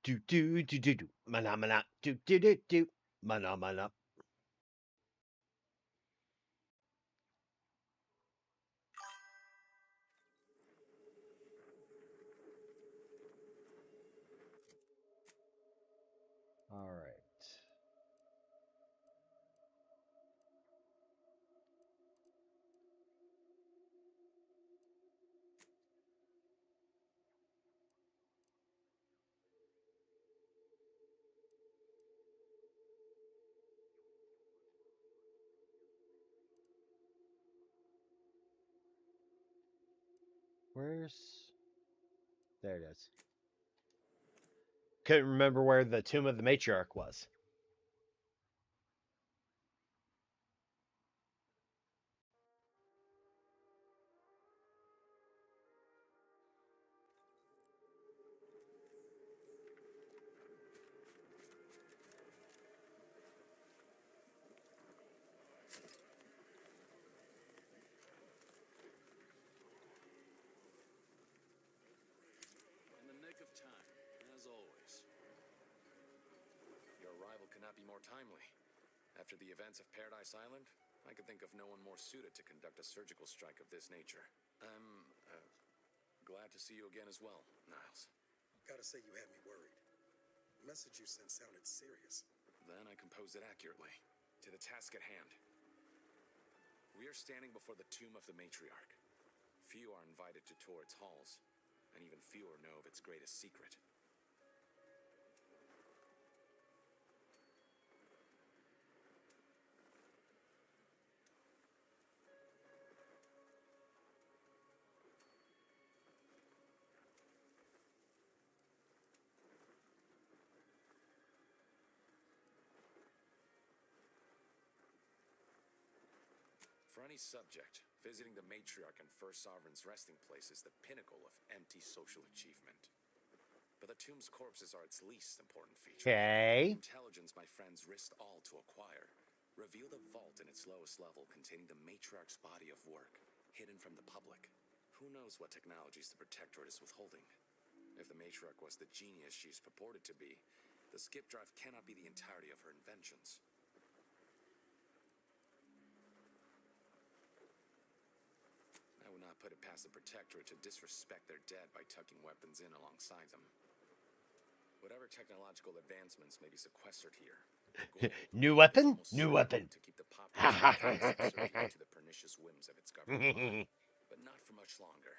Do do do do do. Mana mana. Do do do do. Mana mana. Alright. Where's... There it is. Couldn't remember where the Tomb of the Matriarch was. not be more timely? After the events of Paradise Island, I could think of no one more suited to conduct a surgical strike of this nature. I'm glad to see you again as well, Niles. Gotta say you had me worried. The message you sent sounded serious. Then I composed it accurately. To the task at hand. We are standing before the tomb of the matriarch. Few are invited to tour its halls, and even fewer know of its greatest secret. For any subject, visiting the matriarch and First Sovereign's resting place is the pinnacle of empty social achievement. But the tomb's corpses are its least important feature. Okay. The intelligence my friends risked all to acquire revealed a vault in its lowest level containing the matriarch's body of work, hidden from the public. Who knows what technologies the Protectorate is withholding? If the matriarch was the genius she is purported to be, the skip drive cannot be the entirety of her inventions. I would not put it past the Protectorate to disrespect their dead by tucking weapons in alongside them. Whatever technological advancements may be sequestered here, New weapon? New weapon. to keep the populace subservient to the pernicious whims of its government body. But not for much longer.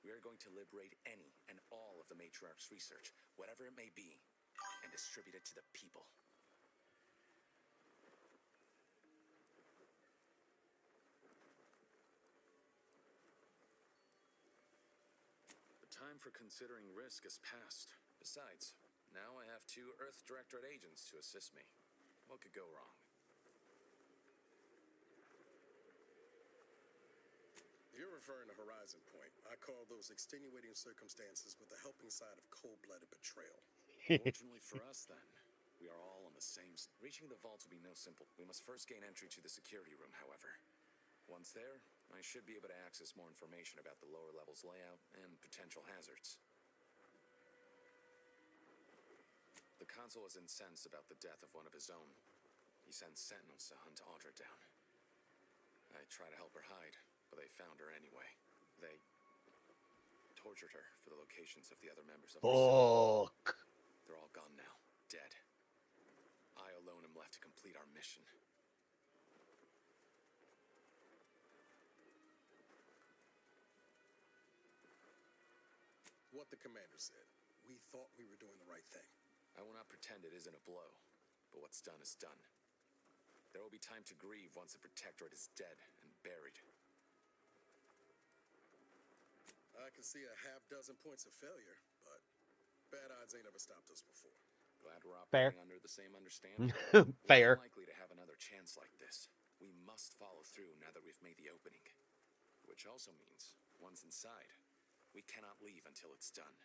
We are going to liberate any and all of the matriarch's research, whatever it may be, and distribute it to the people. The time for considering risk is past. Besides, now I have 2 Earth Directorate agents to assist me. What could go wrong? You're referring to Horizon Point. I call those extenuating circumstances with the helping side of cold-blooded betrayal. Fortunately for us, then, we are all on the same... Reaching the vault will be no simple. We must first gain entry to the security room, however. Once there, I should be able to access more information about the lower level's layout and potential hazards. The consul is incensed about the death of one of his own. He sends sentinels to hunt Audra down. I try to help her hide, but they found her anyway. They tortured her for the locations of the other members of her cell. Fuck. They're all gone now, dead. I alone am left to complete our mission. What the commander said. We thought we were doing the right thing. I will not pretend it isn't a blow, but what's done is done. There will be time to grieve once the Protectorate is dead and buried. I can see a half-dozen points of failure, but bad odds ain't ever stopped us before. Glad we're Fair. operating under the same understanding. Fair. We're unlikely to have another chance like this. We must follow through now that we've made the opening. Which also means, once inside, we cannot leave until it's done.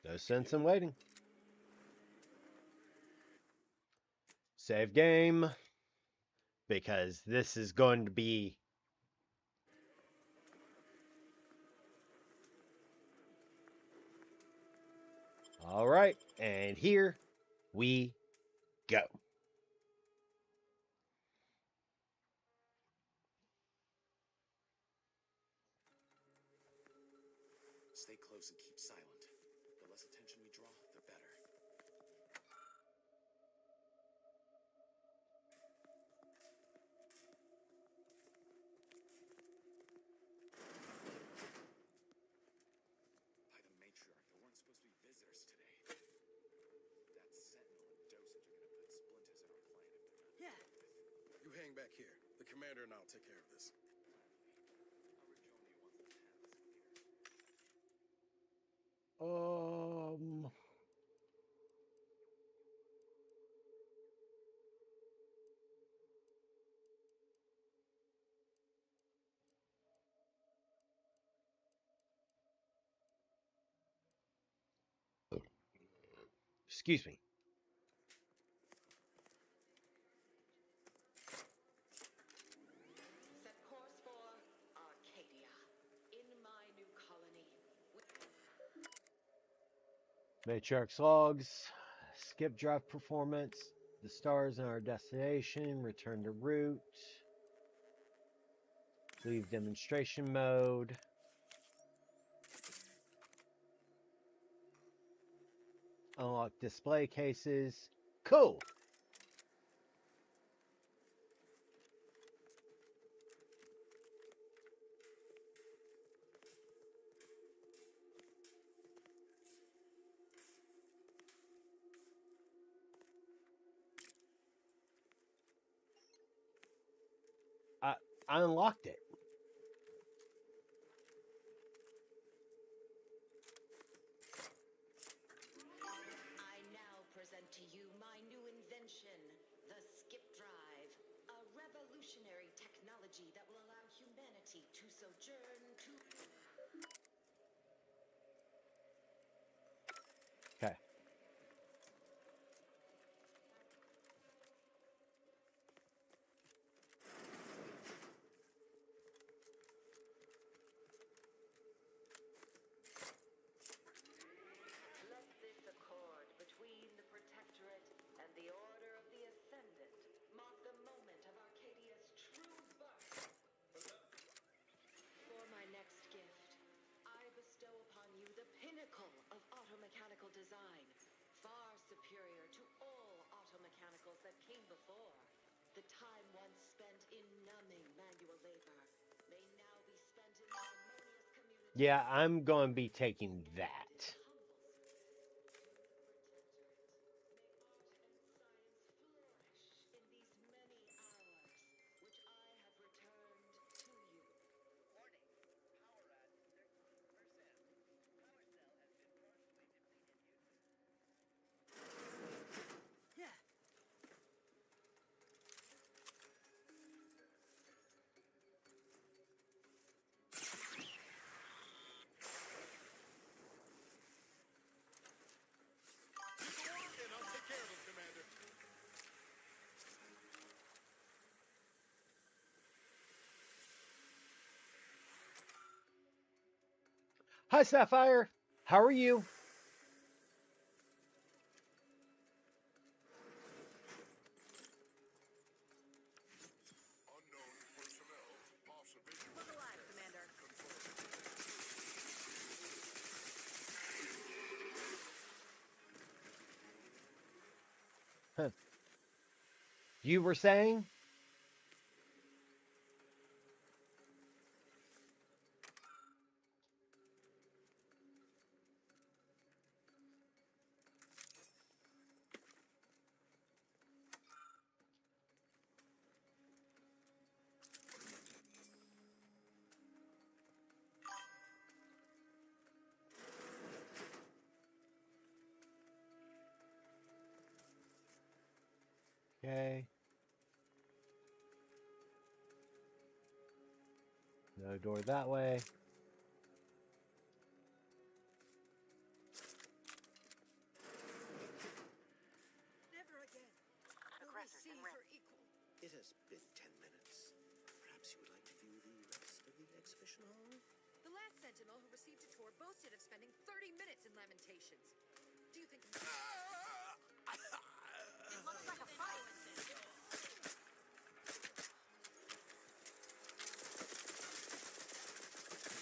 No sense in waiting. Save game. Because this is going to be... All right. And here we go. Stay close and keep silent. The less attention we draw, the better. By the matriarch, there weren't supposed to be visitors today. That sentinel and dosage are gonna put splinters in our plan if they're not. Yeah. You hang back here. The commander and I'll take care of this. Excuse me. Set course for Arcadia. Matriarch's logs. Skip drive performance. The stars in our destination. Return to route. Leave demonstration mode. Unlock display cases. Cool. I unlocked it. I now present to you my new invention, the Skip Drive, a revolutionary technology that will allow humanity to sojourn to... Okay. Let this accord between the Protectorate and the Order of the Ascendant mark the moment of Arcadia's true birth. For my next gift, I bestow upon you the pinnacle of automechanical design, far superior to all automechanicals that came before. The time once spent in numbing manual labor may now be spent in the harmonious community. Yeah, I'm going to be taking that. Hi, Sapphire. How are you? Look alive, Commander. Huh. You were saying? Okay. No door that way. Never again. Aggressors See in for range. equal. It has been 10 minutes. Perhaps you would like to view the rest of the exhibition hall? The last Sentinel who received a tour boasted of spending 30 minutes in Lamentations. Do you think... It looks like a fight.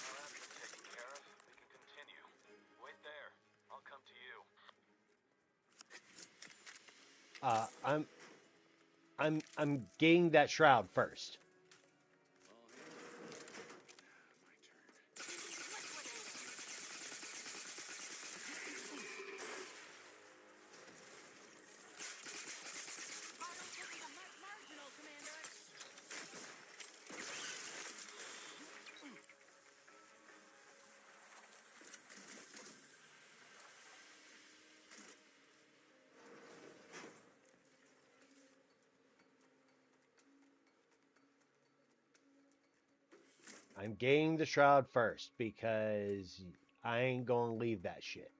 Our absence taken care of. We can continue. Wait there. I'll come to you. I'm getting that shroud first. I'm getting the shroud first because I ain't gonna leave that shit.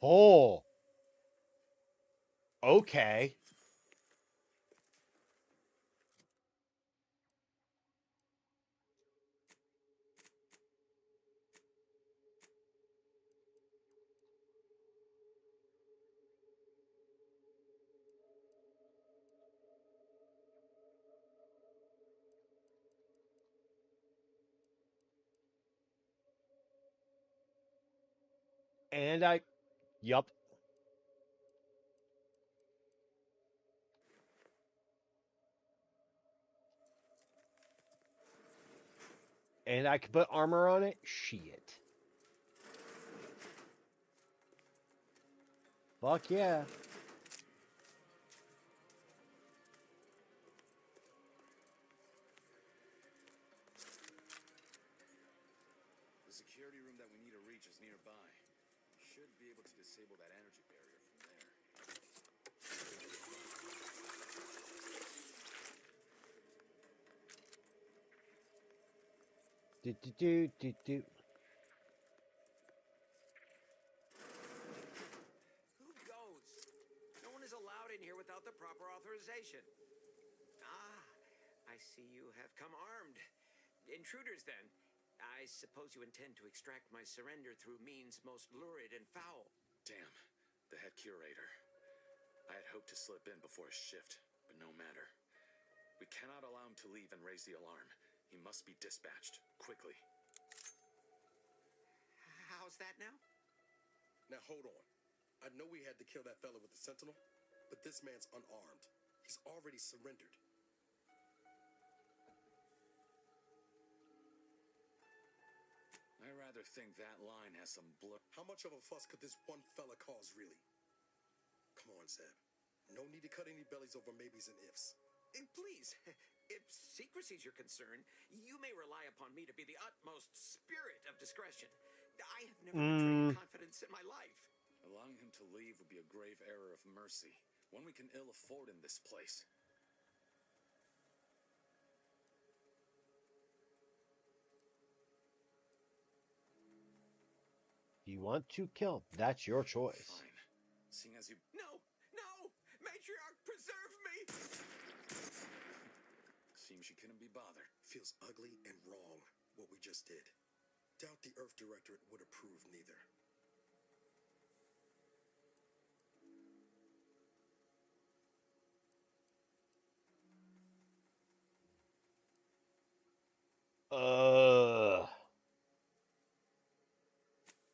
Oh, okay. And yup. And I could put armor on it? Shit. Fuck yeah. The security room that we need to reach is nearby. Should be able to disable that energy barrier from there. Do do do do do. Who goes? No one is allowed in here without the proper authorization. Ah, I see you have come armed. Intruders, then. I suppose you intend to extract my surrender through means most lurid and foul. Damn, the head curator. I had hoped to slip in before his shift, but no matter. We cannot allow him to leave and raise the alarm. He must be dispatched, quickly. How's that now? Now hold on. I know we had to kill that fella with the sentinel, but this man's unarmed. He's already surrendered. I rather think that line has some blood. How much of a fuss could this one fella cause, really? Come on, Zeb. No need to cut any bellies over maybes and ifs. Please, if secrecy's your concern, you may rely upon me to be the utmost spirit of discretion. I have never betrayed confidence in my life. Allowing him to leave would be a grave error of mercy, one we can ill afford in this place. If you want to kill, that's your choice. Fine. Seeing as you... No! No! Matriarch, preserve me! Seems you couldn't be bothered. Feels ugly and wrong, what we just did. Doubt the Earth Directorate would approve neither.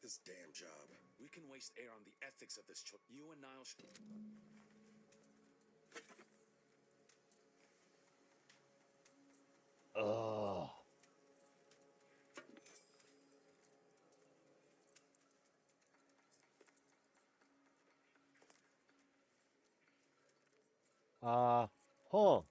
This damn job. We can waste air on the ethics of this You and Niall should... Huh.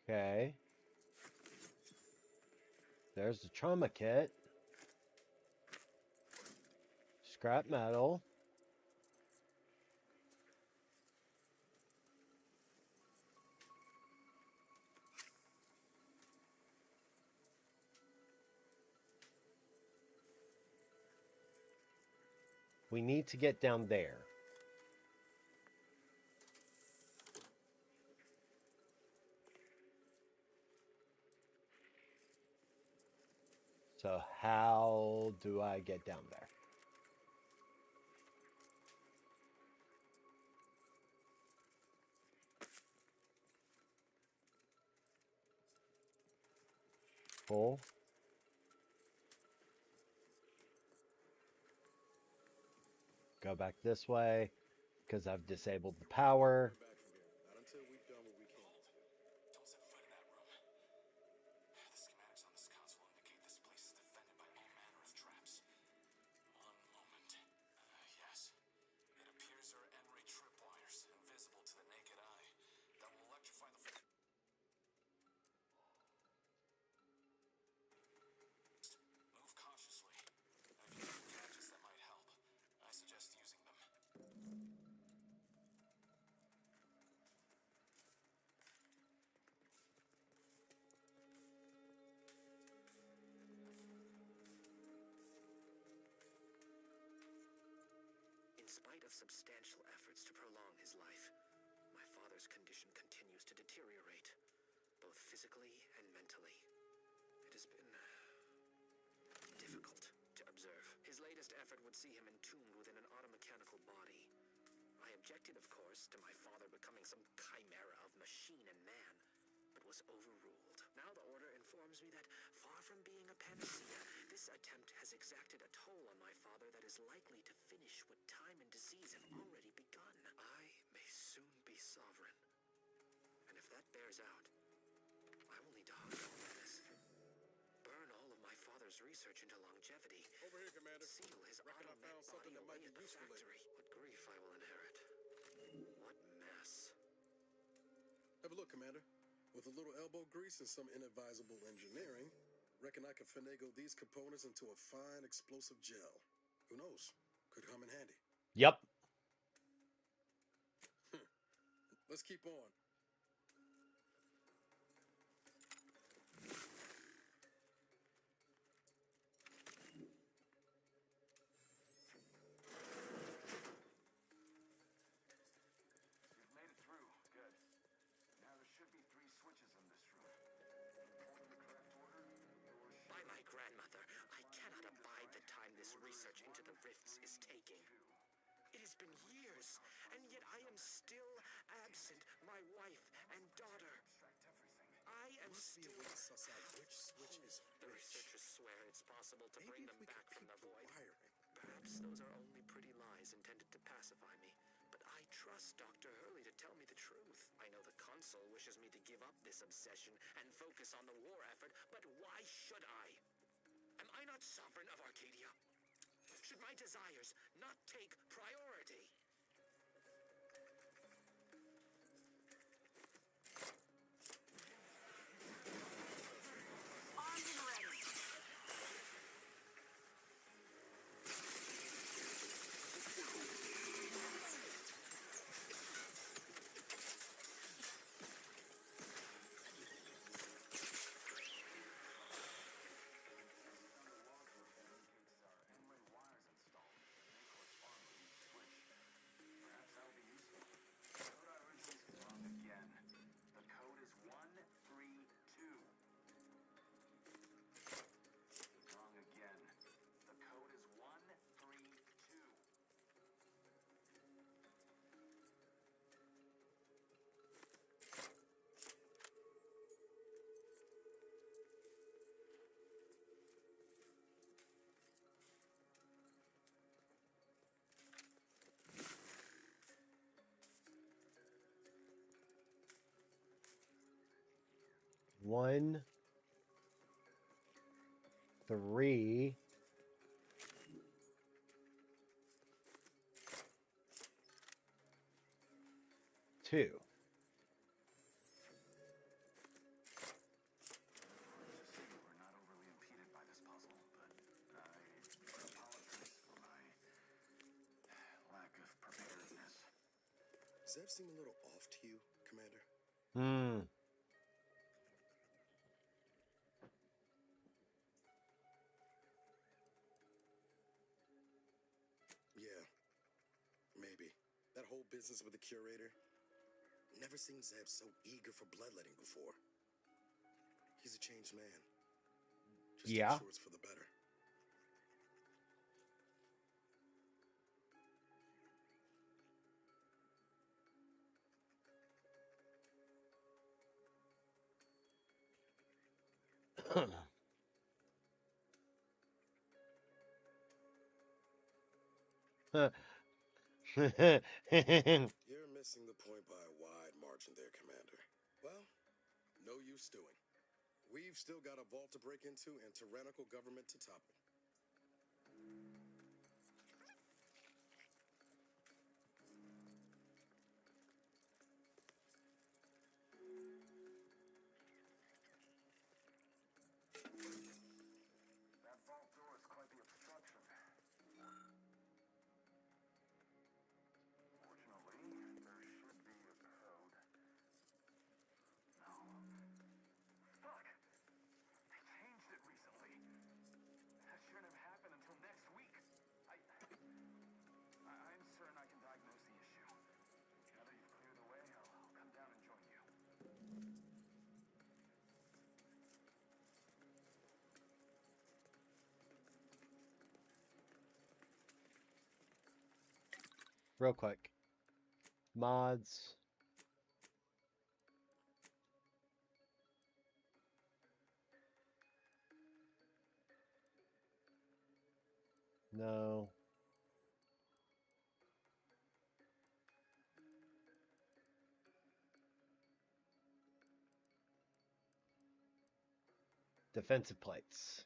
Okay. There's the trauma kit. Scrap metal. We need to get down there. So how do I get down there? Pull. Go back this way because I've disabled the power. Not until we've done what we can. Don't set foot in that room. The schematics on this console indicate this place is defended by all manner of traps. One moment. Yes. It appears there are N-ray tripwires, invisible to the naked eye, that will electrify the... Move cautiously. And if you make gadgets that might spite of substantial efforts to prolong his life, my father's condition continues to deteriorate, both physically and mentally. It has been difficult to observe. His latest effort would see him entombed within an automechanical body. I objected, of course, to my father becoming some chimera of machine and man, but was overruled. Now the Order informs me that, far from being a panacea, this attempt has exacted a toll on my father that is likely to finish what time and disease have already begun. I may soon be sovereign. And if that bears out, I will need to hunt all of this. Burn all of my father's research into longevity. Over here, Commander. Seal his Reckon I found something that might be useful later. What grief I will inherit. What mess. Have a look, Commander. With a little elbow grease and some inadvisable engineering, reckon I could finagle these components into a fine explosive gel. Who knows? Could come in handy. Yep. Let's keep on. You've made it through. Good. Now there should be 3 switches in this room. Point the correct order. By my grandmother, I cannot abide the time this research into the rifts is taking. It has been years, and yet I am still absent my wife and daughter. I am still... Be able to suss out which switch is The which. researchers swear it's possible to bring them back from the void. Wiring. Perhaps those are only pretty lies intended to pacify me. But I trust Dr. Hurley to tell me the truth. I know the Consul wishes me to give up this obsession and focus on the war effort, but why should I? Am I not sovereign of Arcadia? Should my desires not take priority? Armed and ready. One, 3, 2. We're not overly impeded by this puzzle, but I apologize for my lack of preparedness. Does that seem a little off to you, Commander? Yeah, maybe. That whole business with the curator. Never seen Zeb so eager for bloodletting before. He's a changed man. Just Yeah. I'm sure it's for the better. You're missing the point by a wide margin there, Commander. Well, no use stewing. We've still got a vault to break into and tyrannical government to topple. That vault door is quite the obstruction. Fortunately, there should be a code. No. Fuck! They changed it recently. That real quick. Mods. No. Defensive plates.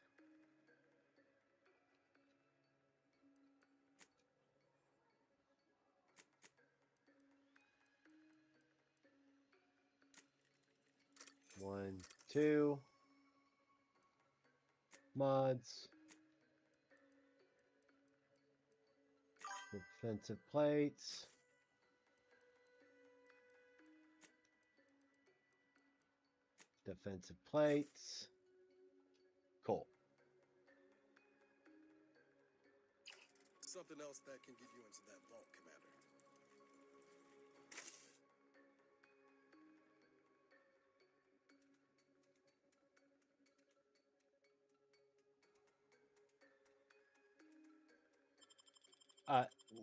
One, two. Mods. Defensive plates. Defensive plates. Cool. Something else that can get you into that vault, Commander.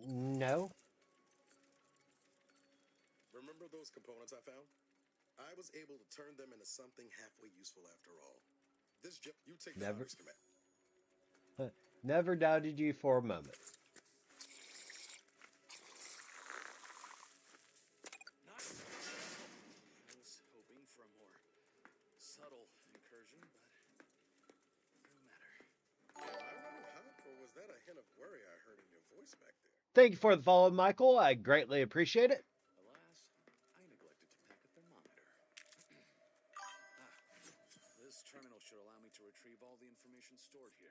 No. Remember those components I found? I was able to turn them into something halfway useful after all. This you take the honors, Commander. Never doubted you for a moment. Nice. I was hoping for a more subtle incursion, but no matter. I wasn't hot, or was that a hint of worry I heard in your voice back there? Thank you for the follow, Michael. I greatly appreciate it. Alas, I neglected to pack a thermometer. This terminal should allow me to retrieve all the information stored here.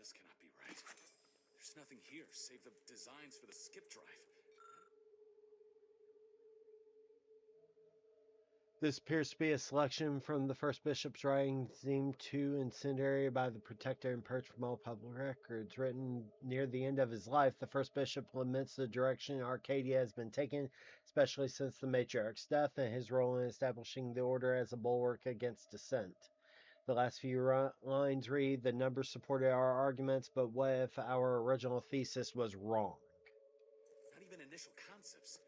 This cannot be right. There's nothing here save the designs for the skip drive. This appears to be a selection from the first bishop's writing, deemed too incendiary by the protector and purged from all public records. Written near the end of his life, the first bishop laments the direction Arcadia has been taken, especially since the matriarch's death and his role in establishing the order as a bulwark against dissent. The last few lines read, "The numbers supported our arguments, but what if our original thesis was wrong?" Not even initial concepts.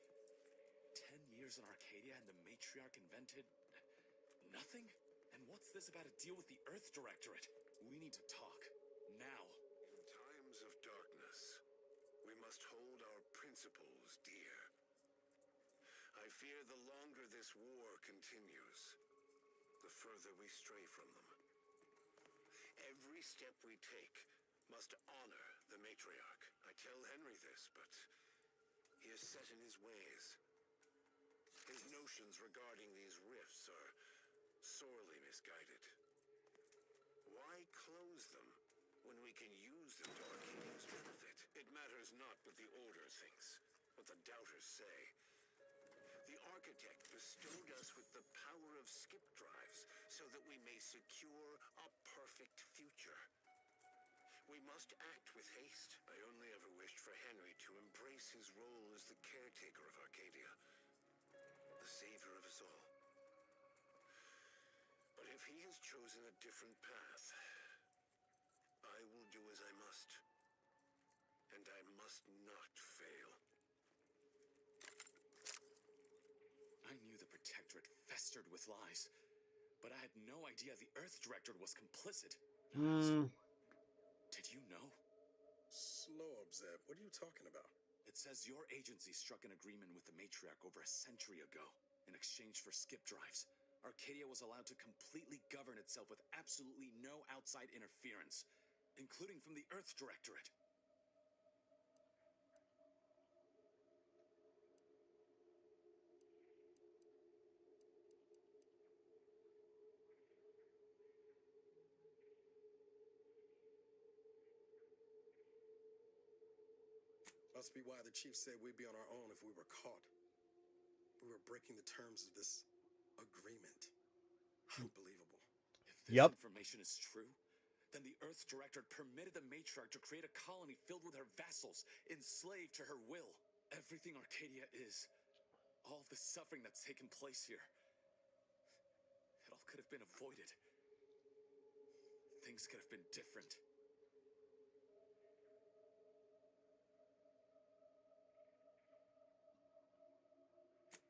10 years in Arcadia and the matriarch invented nothing? And what's this about a deal with the Earth Directorate? We need to talk. Now. In times of darkness, we must hold our principles dear. I fear the longer this war continues, the further we stray from them. Every step we take must honor the matriarch. I tell Henry this, but he is set in his ways. His notions regarding these rifts are sorely misguided. Why close them when we can use them to Arcadia's benefit? It matters not what the Order thinks, what the doubters say. The Architect bestowed us with the power of skip drives so that we may secure a perfect future. We must act with haste. I only ever wished for Henry to embrace his role as the caretaker of Arcadia, the savior of us all. But if he has chosen a different path, I will do as I must. And I must not fail. I knew the Protectorate festered with lies, but I had no idea the Earth Directorate was complicit. Did you know? Slow up, Zeb. What are you talking about? It says your agency struck an agreement with the matriarch over a century ago in exchange for skip drives. Arcadia was allowed to completely govern itself with absolutely no outside interference, including from the Earth Directorate. Must be why the chief said we'd be on our own if we were caught. We were breaking the terms of this agreement. Unbelievable. If this information is true, then the Earth Directorate permitted the matriarch to create a colony filled with her vassals, enslaved to her will. Everything Arcadia is, all of the suffering that's taken place here, it all could have been avoided. Things could have been different.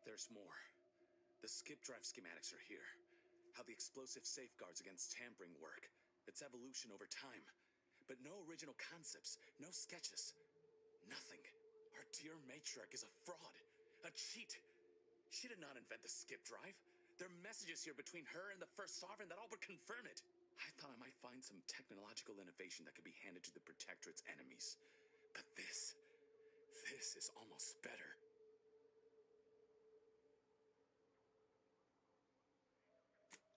There's more. The skip drive schematics are here. How the explosive safeguards against tampering work. Its evolution over time. But no original concepts, no sketches. Nothing. Our dear matriarch is a fraud. A cheat. She did not invent the skip drive. There are messages here between her and the First Sovereign that all but confirm it. I thought I might find some technological innovation that could be handed to the Protectorate's enemies. But this is almost better.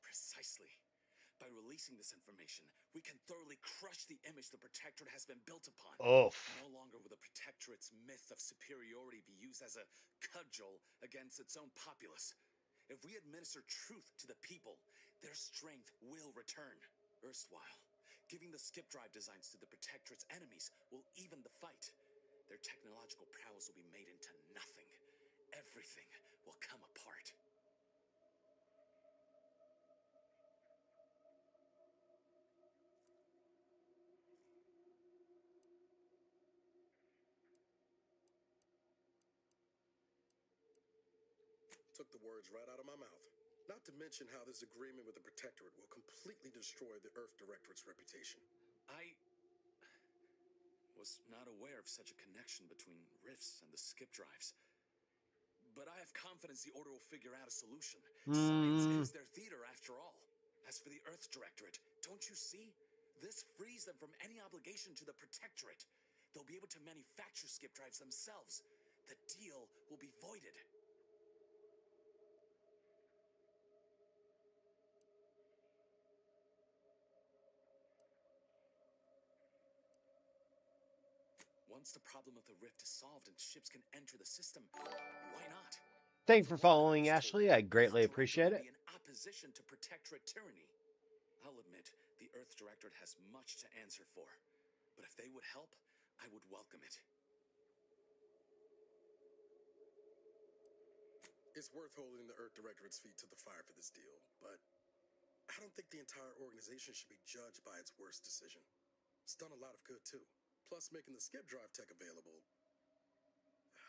Precisely. By releasing this information, we can thoroughly crush the image the Protectorate has been built upon. Oof. No longer will the Protectorate's myth of superiority be used as a cudgel against its own populace. If we administer truth to the people, their strength will return. Erstwhile, giving the skip drive designs to the Protectorate's enemies will even the fight. Their technological prowess will be made into nothing. Everything will come apart. Took the words right out of my mouth. Not to mention how this agreement with the Protectorate will completely destroy the Earth Directorate's reputation. I was not aware of such a connection between rifts and the skip drives. But I have confidence the Order will figure out a solution. Science is their theater, after all. As for the Earth Directorate, don't you see? This frees them from any obligation to the Protectorate. They'll be able to manufacture skip drives themselves. The deal will be voided. Once the problem of the rift is solved and ships can enter the system, why not? Thank you for following, Ashley. I greatly appreciate it. Be in opposition to Protectorate tyranny. I'll admit, the Earth Directorate has much to answer for. But if they would help, I would welcome it. It's worth holding the Earth Directorate's feet to the fire for this deal, but I don't think the entire organization should be judged by its worst decision. It's done a lot of good, too. Plus, making the skip drive tech available,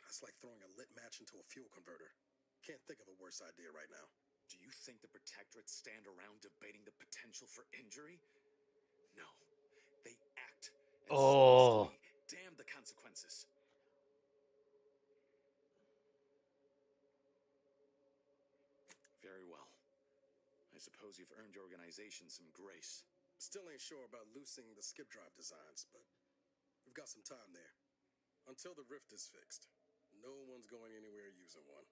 that's like throwing a lit match into a fuel converter. Can't think of a worse idea right now. Do you think the Protectorate stand around debating the potential for injury? No. They act. And so must we. Damn the consequences. Very well. I suppose you've earned your organization some grace. Still ain't sure about loosening the skip drive designs, but we've got some time there. Until the rift is fixed, no one's going anywhere using one.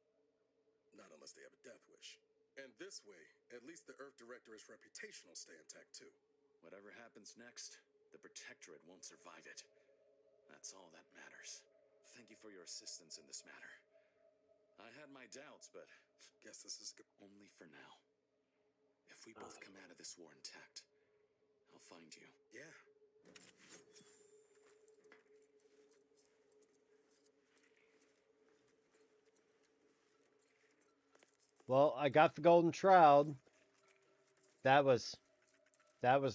Not unless they have a death wish. And this way, at least the Earth Directorate's reputation will stay intact too. Whatever happens next, the Protectorate won't survive it. That's all that matters. Thank you for your assistance in this matter. I had my doubts, but guess this is good. Only for now. If we both come out of this war intact, I'll find you. Yeah. Well, I got the golden shroud. That was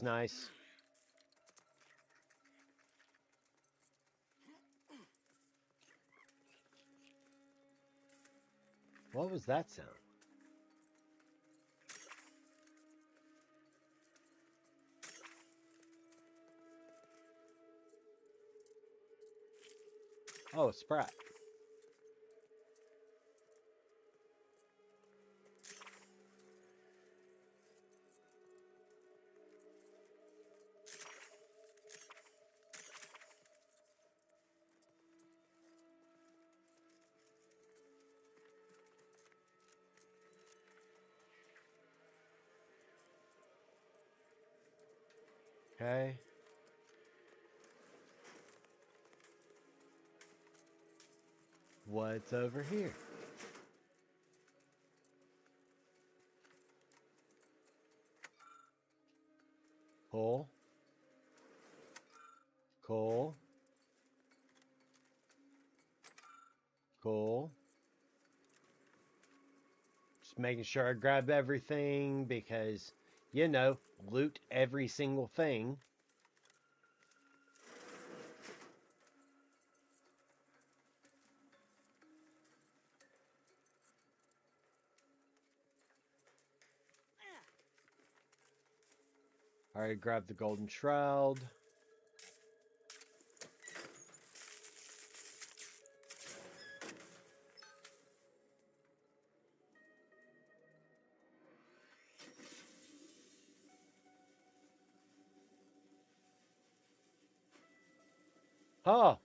nice. What was that sound? Oh, Sprat. Okay. What's over here? Coal. Coal. Coal. Just making sure I grab everything because, you know, loot every single thing. Alright, grab the golden shroud. Oh.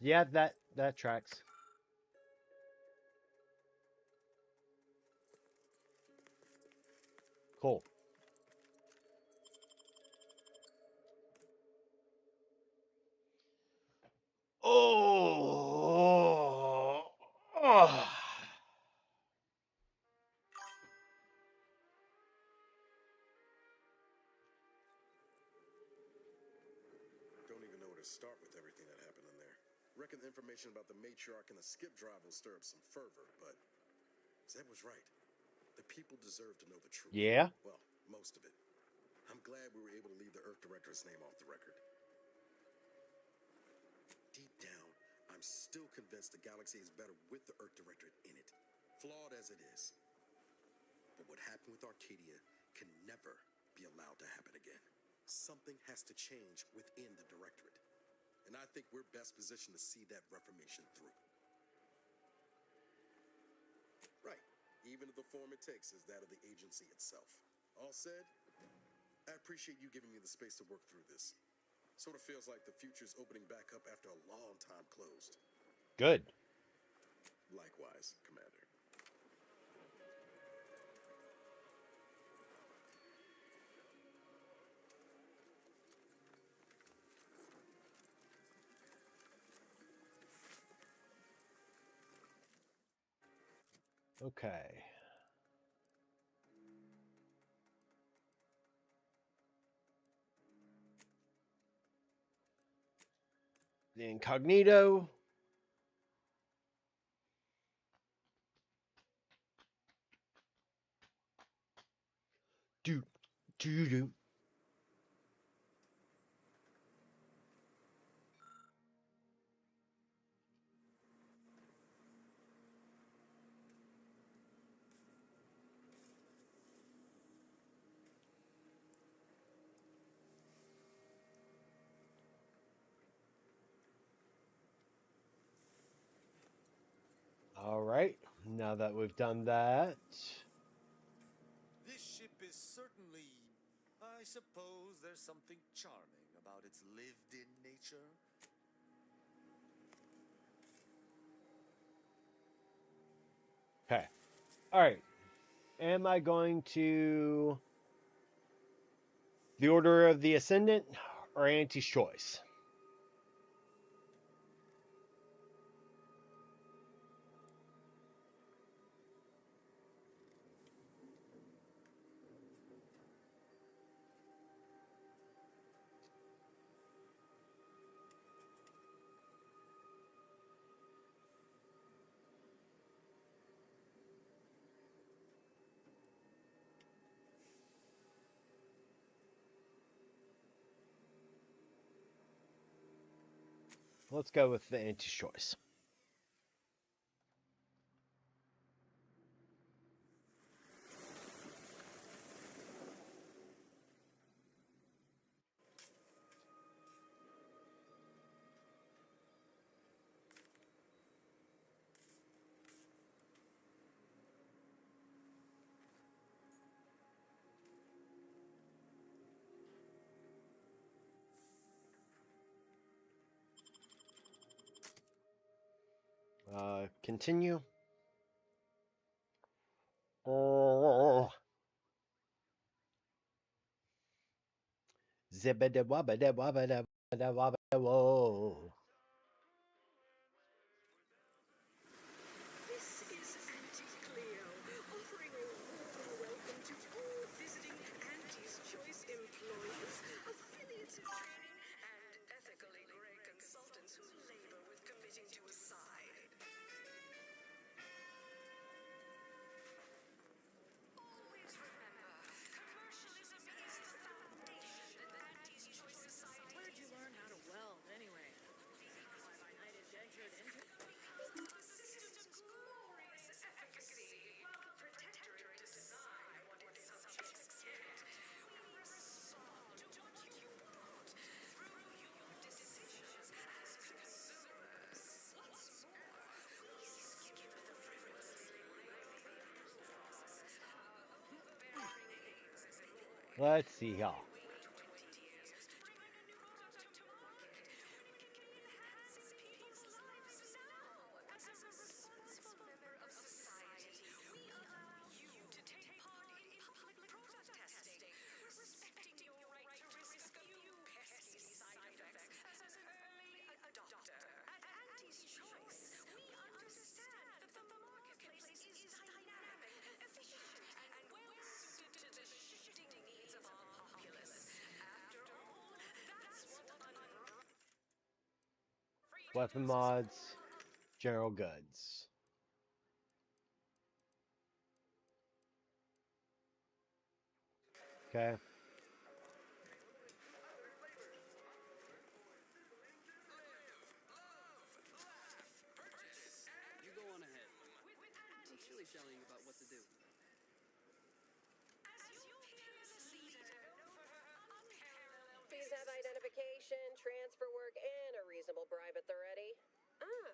Yeah, that tracks. Cool. Oh. Oh. Don't even know where to start with everything that happened in there. Reckon the information about the matriarch and the skip drive will stir up some fervor, but Zeb was right. The people deserve to know the truth. Yeah? Well, most of it. I'm glad we were able to leave the Earth Director's name off the record. Deep down, I'm still convinced the galaxy is better with the Earth Directorate in it, flawed as it is. But what happened with Arcadia can never be allowed to happen again. Something has to change within the Directorate. And I think we're best positioned to see that reformation through. Right. Even if the form it takes is that of the agency itself. All said, I appreciate you giving me the space to work through this. Sort of feels like the future's opening back up after a long time closed. Good. Likewise, Commander. Okay. The incognito. Do do do. All right. Now that we've done that. This ship is certainly, I suppose there's something charming about its lived-in nature. Okay. All right. Am I going to the Order of the Ascendant or Auntie's Choice? Let's go with the Auntie's Choice. Continue. Oh. Zibada wabada wabada wabada whoa. This is Auntie Cleo of Let's see y'all. Weapon mods, general goods. Okay. You go on ahead. I'm chilly telling you about what to do. Please have identification, transfer work, and a reasonable bribe at the ready. Ah,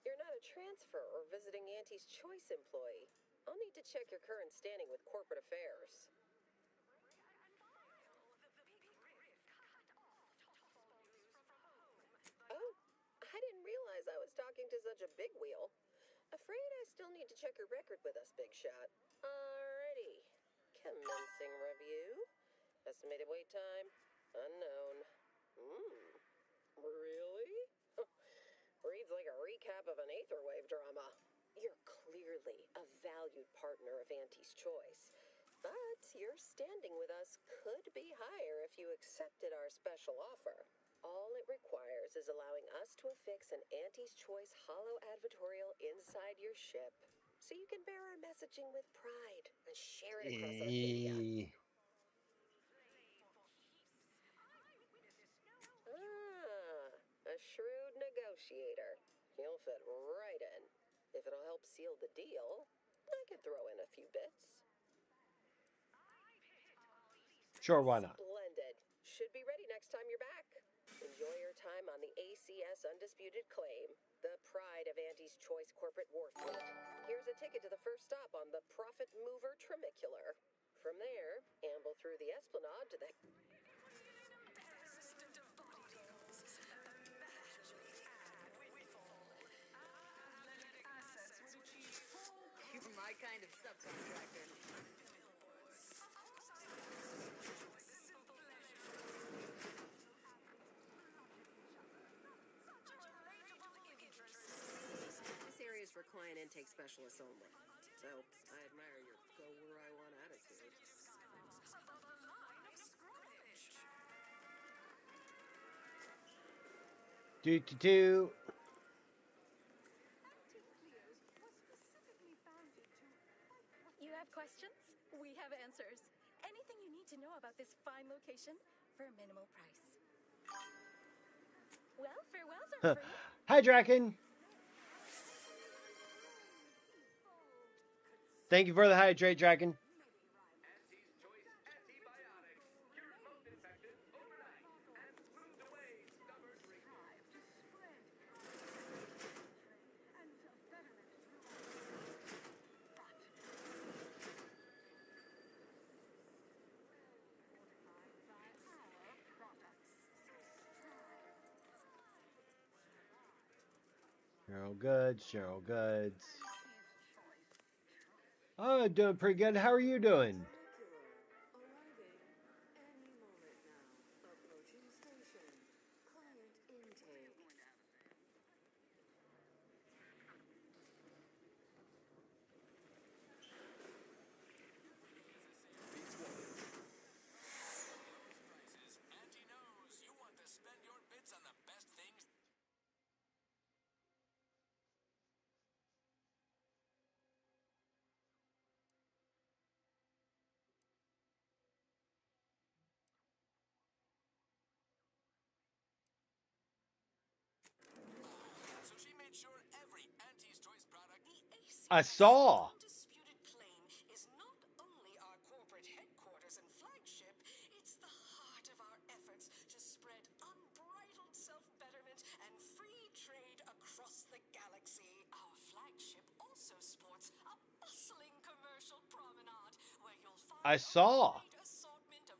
you're not a transfer or visiting Auntie's Choice employee. I'll need to check your current standing with corporate affairs. Oh, I didn't realize I was talking to such a big wheel. Afraid I still need to check your record with us, Big Shot. Alrighty. Commencing review. Estimated wait time? Unknown. Really? Reads like a recap of an Aetherwave drama. You're clearly a valued partner of Auntie's Choice. But your standing with us could be higher if you accepted our special offer. All it requires is allowing us to affix an Auntie's Choice hollow advertorial inside your ship, so you can bear our messaging with pride and share it across Arcadia. Ah, a shrewd negotiator. You'll fit right in. If it'll help seal the deal, I could throw in a few bits. Sure, why not? Splendid. Should be ready next time you're back. Enjoy your time on the ACS Undisputed Claim, the pride of Auntie's Choice corporate war fleet. Here's a ticket to the first stop on the Profit Mover Trimicular. From there, amble through the Esplanade to the... You're my kind of subcontractor. This area is for client intake specialists only. So, I admire your go-where-I-want attitude. Do. You have questions? We have answers. Anything you need to know about this fine location for a minimal price. Well, farewell, sir. Hi, Draken. Thank you for the hydrate, Draken. Cheryl Goods, Cheryl Goods. Oh, doing pretty good. How are you doing? I saw. Undisputed Claim is not only our corporate headquarters and flagship, it's the heart of our efforts to spread unbridled self-betterment and free trade across the galaxy. Our flagship also sports a bustling commercial promenade where you'll find I saw. a wide assortment of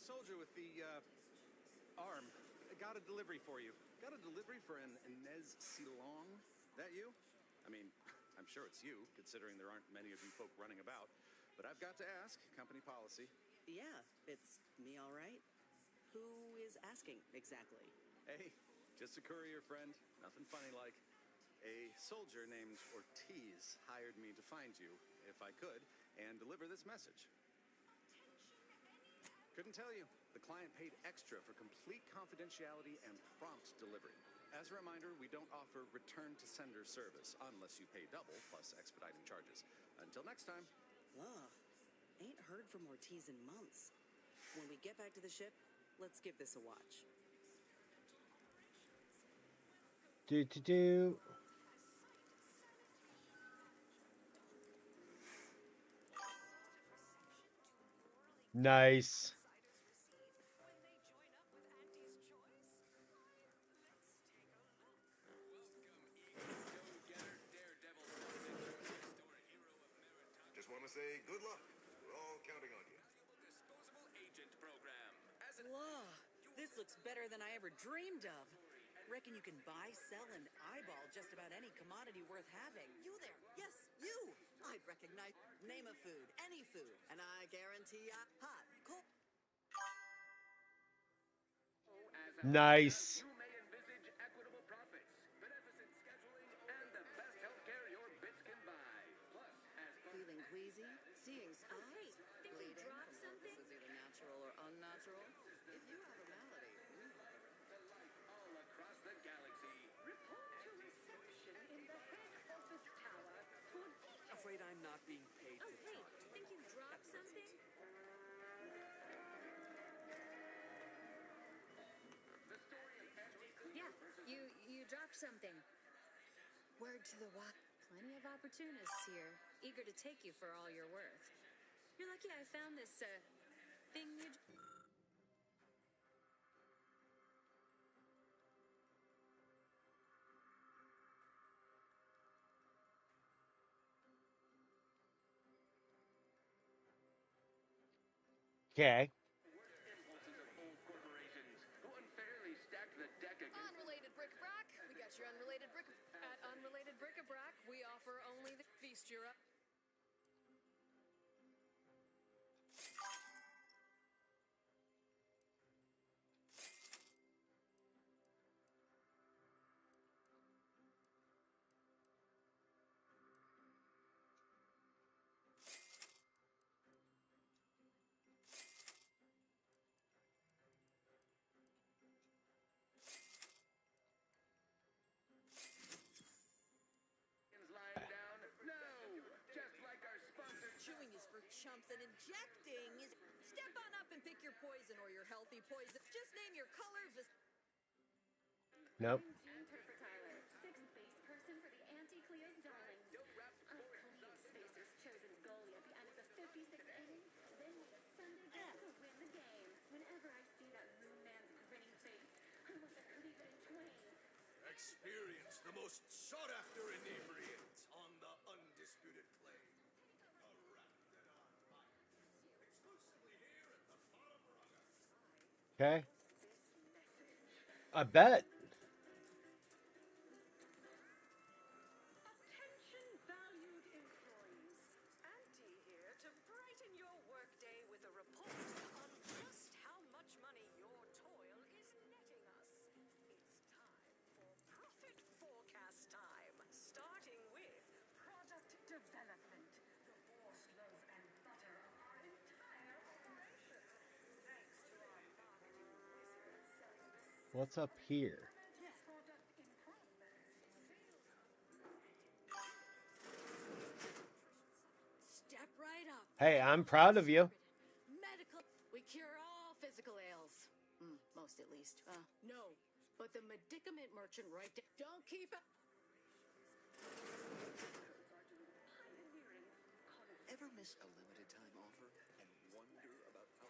soldier with the arm. I got a delivery for you. Got a delivery for an Inez Silong? That you? I mean, I'm sure it's you, considering there aren't many of you folk running about. But I've got to ask, company policy. Yeah, it's me, all right. Who is asking exactly? Hey, just a courier friend. Nothing funny like. A soldier named Ortiz hired me to find you, if I could, and deliver this message. Couldn't tell you. The client paid extra for complete confidentiality and prompt delivery. As a reminder, we don't offer return-to-sender service unless you pay double plus expediting charges. Until next time. Ugh, ain't heard from Ortiz in months. When we get back to the ship, let's give this a watch. Do. Nice. Just want to say good luck. We're all counting on you. Disposable agent program. As an Whoa, this looks better than I ever dreamed of. Reckon you can buy, sell, and eyeball just about any commodity worth having. You there? Yes, you! I'd recognize. Name a food, any food, and I guarantee hot, cold. Nice. You may envisage equitable profits, beneficent scheduling, and the best healthcare your bits can buy. Plus, as Feeling queasy? Seeing spots? Hey, think you Bleeding? dropped something? This is either natural or unnatural. If you have a malady, all across the galaxy. Report to reception in the head office tower for Afraid I'm not being paid Oh, to hey, talk to think you dropped something? Yeah, you dropped something. Word to the wise. Plenty of opportunists here, eager to take you for all you're worth. You're lucky I found this, thing you... Okay. Impulses of old corporations who unfairly stacked the deck against Unrelated bric-a-brac. We got your unrelated At unrelated bric-a-brac, we offer only the feast you're up. lying down. No, just like our sponsor. Chewing is for chumps and injecting is... Step on up and pick your poison or your healthy poison. Just name your color. Nope. For Tyler, sixth base person for the Anti-Cleo's Darlings. Unclean Spacer's chosen goalie at the end of the 56th inning. Then we Sunday get to win the game. Whenever I see that moon man's grinning face, I want to cleave it in twain. Experience the most sought-after inebriant on the undisputed plane. A Raptidon Mike. Exclusively here at the bottom rung. Okay. I bet. Attention valued employees. Auntie here to brighten your workday with a report on just how much money your toil is netting us. It's time for profit forecast time, starting with product development, the boar's loaf and butter of our entire operation. Thanks to our marketing wizards selling the What's up here? product improvements, Step right up. Hey, I'm proud of you. Medical. We cure all physical ails. Most at least. No. But the medicament merchant right there. Don't keep it. Ever miss a limited time offer and wonder about how...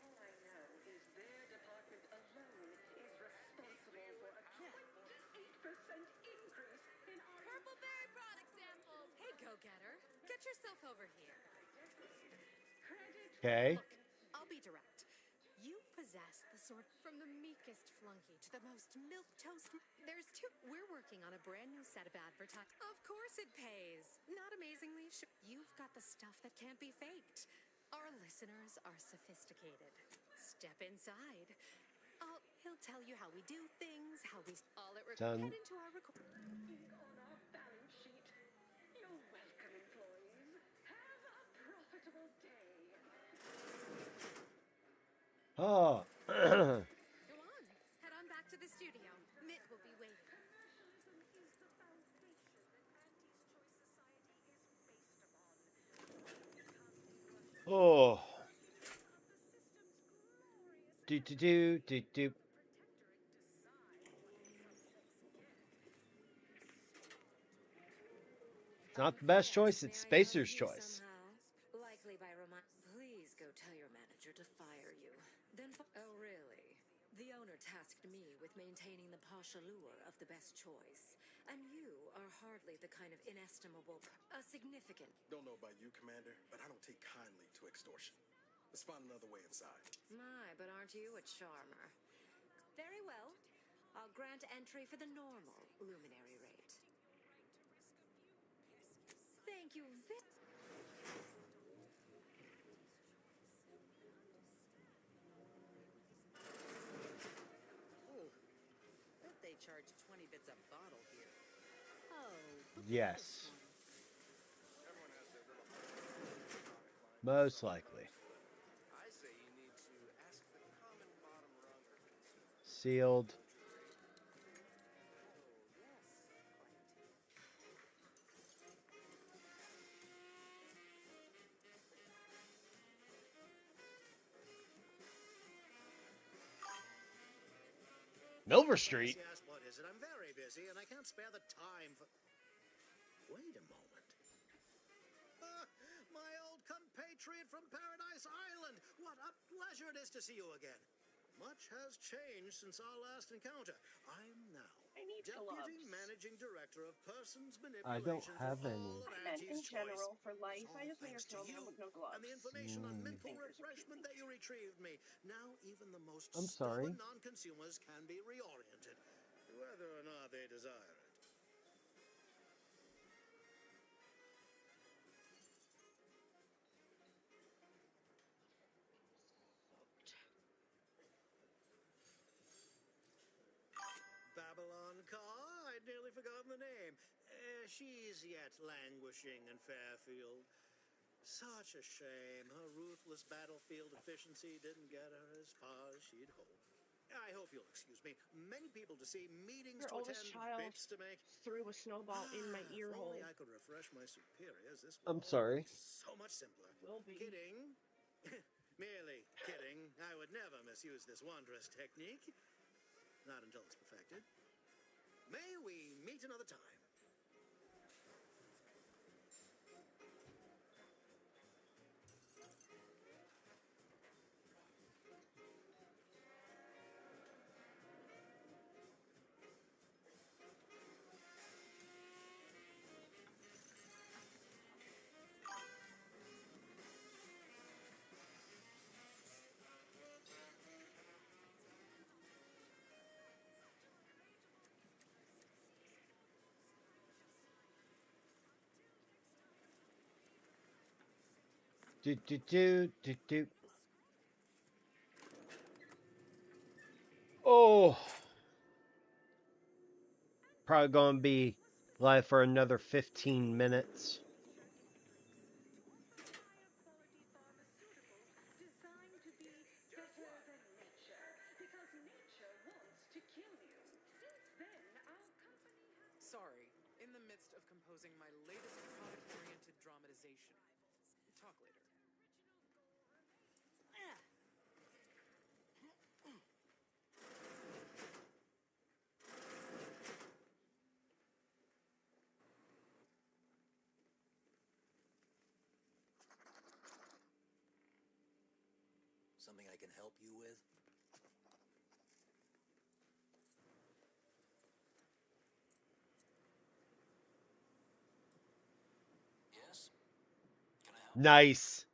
all I know is their department alone is responsible for a 28% increase in our Purple berry product samples. Hey, go-getter. Get yourself over here. credit Okay. Look, I'll be direct. You possess the sort from the meekest flunky to the most milquetoast. There's two. We're working on a brand new set of advertising. Of course it pays. Not amazingly. You've got the stuff that can't be faked. Our listeners are sophisticated. Step inside. He'll tell you how we do things, how we all it Done. head into our record. On our balance sheet. You're welcome, employees. Have a profitable day. Oh. Go on. Head on back to the studio. Mitt will be waiting. Commercialism is the foundation that Auntie's Choice Society is based upon. Broadcasting Oh. one of the system's glorious Do do do do do. It's not the best choice. It's Spacer's choice. Likely by Please go tell your manager to fire you. Then. Oh, really? The owner tasked me with maintaining the posh allure of the best choice, and you are hardly the kind of inestimable, significant. Don't know about you, Commander, but I don't take kindly to extortion. Let's find another way inside. My, but aren't you a charmer? Very well. I'll grant entry for the normal luminary rate. Thank you, Ooh, bet they charge 20 bits a bottle here. Oh. Yes. Most likely. I say you need to ask the common bottom runger. Sealed. Milver Street. Yes, what is it? I'm very busy and I can't spare the time for. Wait a moment. My old compatriot from Paradise Island. What a pleasure it is to see you again. Much has changed since our last encounter. I'm now Deputy Managing Director of Persons I don't Manipulation have for any. all of I meant in Auntie's Choice. general for life. I just made her Thanks to snowman you with no gloves. and the information on mental Fingers refreshment that you retrieved me. Now even the most I'm sorry. stubborn non-consumers can be reoriented, whether or not they desire it. Babylon Carr, I'd nearly forgotten the name. She's yet languishing in Fairfield. Such a shame. Her ruthless battlefield efficiency didn't get her as far as she'd hoped. I hope you'll excuse me. Many people to see, meetings Your to oldest attend, child bits to make. threw a snowball in my ear If hole. only I could refresh my superiors. This I'm will sorry. be so much simpler. Will be. Kidding. Merely kidding. I would never misuse this wondrous technique. Not until it's perfected. May we meet another time. Do do do do do. Oh. Probably gonna be live for another 15 minutes. Designed to be better than nature, because nature wants to kill you. Since then, our company has... Sorry, in the midst of composing my latest product-oriented dramatization. Talk later. Something I can help you with? Yes? Can I help? Nice.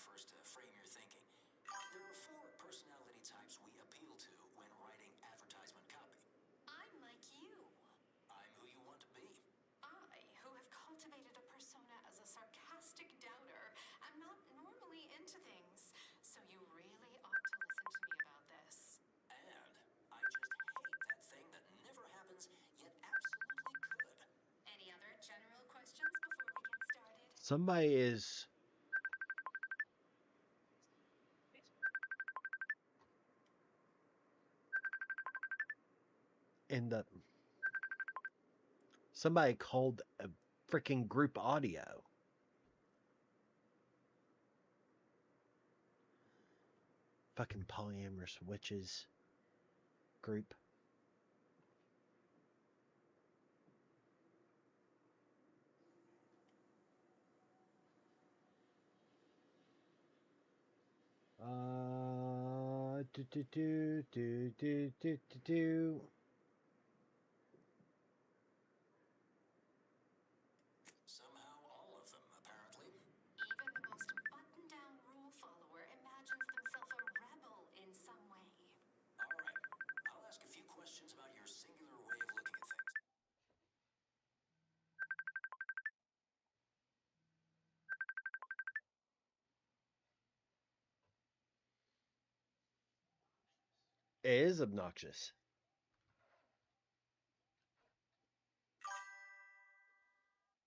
first to frame your thinking. There are 4 personality types we appeal to when writing advertisement copy. I'm like you. I'm who you want to be. I, who have cultivated a persona as a sarcastic doubter, am not normally into things, so you really ought to listen to me about this. And I just hate that thing that never happens, yet absolutely could. Any other general questions before we get started? Somebody is in the. Somebody called a freaking group audio. Fucking polyamorous witches group. Do. Somehow all of them, apparently. Even the most buttoned-down rule follower imagines themselves a rebel in some way. All right. I'll ask a few questions about your singular way of looking at things. It is obnoxious.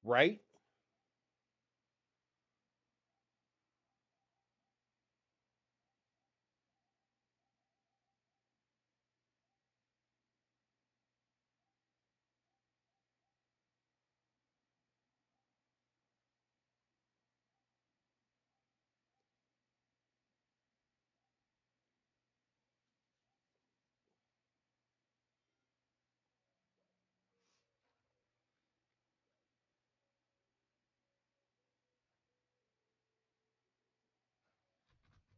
Right?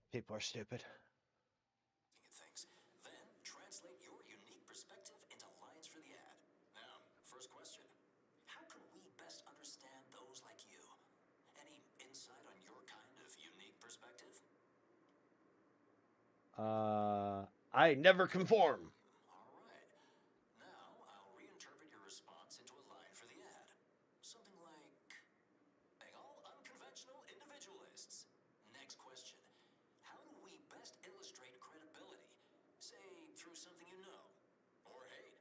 People are stupid. Things. Then translate your unique perspective into lines for the ad. Now, first question. How can we best understand those like you? Any insight on your kind of unique perspective? I never conform. All right. Now, I'll reinterpret your response into a line for the ad. Something like, all unconventional individualists. Next question. How do we best illustrate credibility? Say, through something you know, or hate.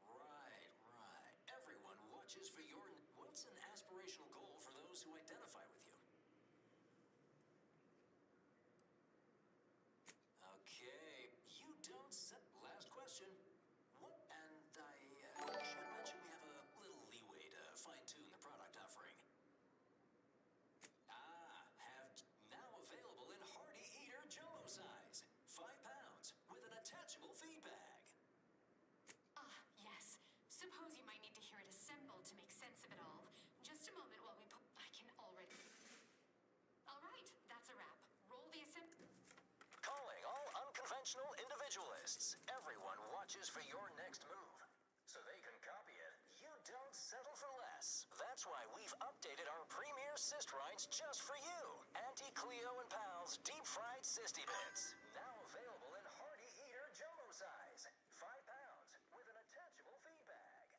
Right. Everyone watches for your... What's an aspirational goal for those who identify with you? Okay, you don't set... Last question. What... And I should mention we have a little leeway to fine-tune the product offering. Have now available in Hearty Eater Jumbo size. 5 pounds with an attachable feed bag. Yes. Suppose you might need to hear it assembled to make sense of it all. Just a moment while we put... I can already... All right, that's a wrap. Roll the assembly... Calling all unconventional individualists. Everyone watches for your next move. So they can copy it. You don't settle for less. That's why we've updated our premier cyst rinds just for you. Auntie Cleo and Pals deep-fried Sisty Bits. Now available in Hearty Eater Jumbo size. 5 pounds with an attachable feed bag.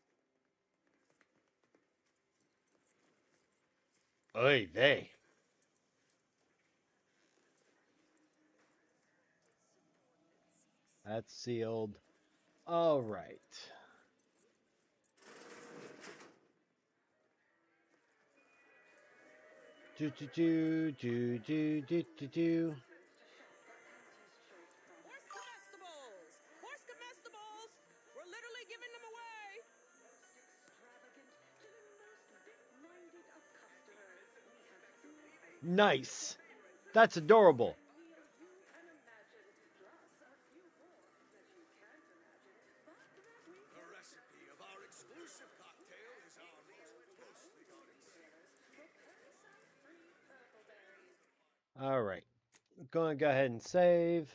Oy vey. That's sealed. All right. Do. Where's the comestibles? Where's comestibles? We're literally giving them away. Nice. That's adorable. The recipe of our exclusive cocktail is our most closely guarded secret. All right. Going to go ahead and save.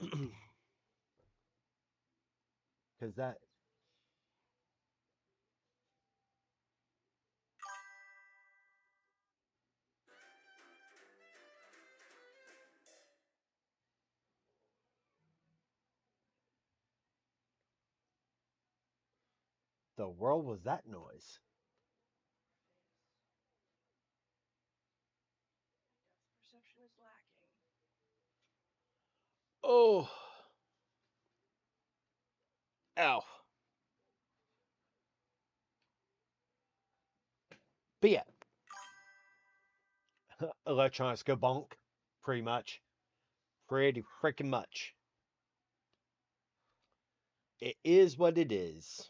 Because that. The world was that noise? Perception is lacking. Oh. Ow. But yeah. Electronics go bonk. Pretty much. Pretty freaking much. It is what it is.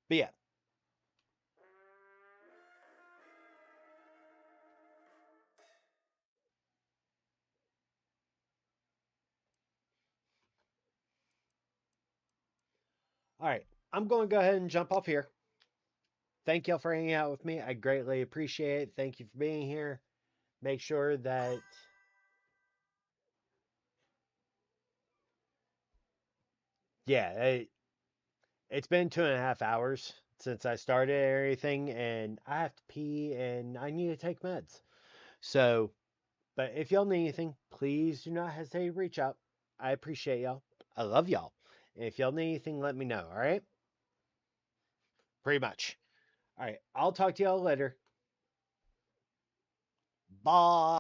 But yeah. All right. I'm going to go ahead and jump off here. Thank y'all for hanging out with me. I greatly appreciate it. Thank you for being here. Make sure that. Yeah, it's been 2.5 hours since I started everything, and I have to pee and I need to take meds. So, but if y'all need anything, please do not hesitate to reach out. I appreciate y'all. I love y'all. And if y'all need anything, let me know, all right? Pretty much. All right, I'll talk to y'all later. Bye.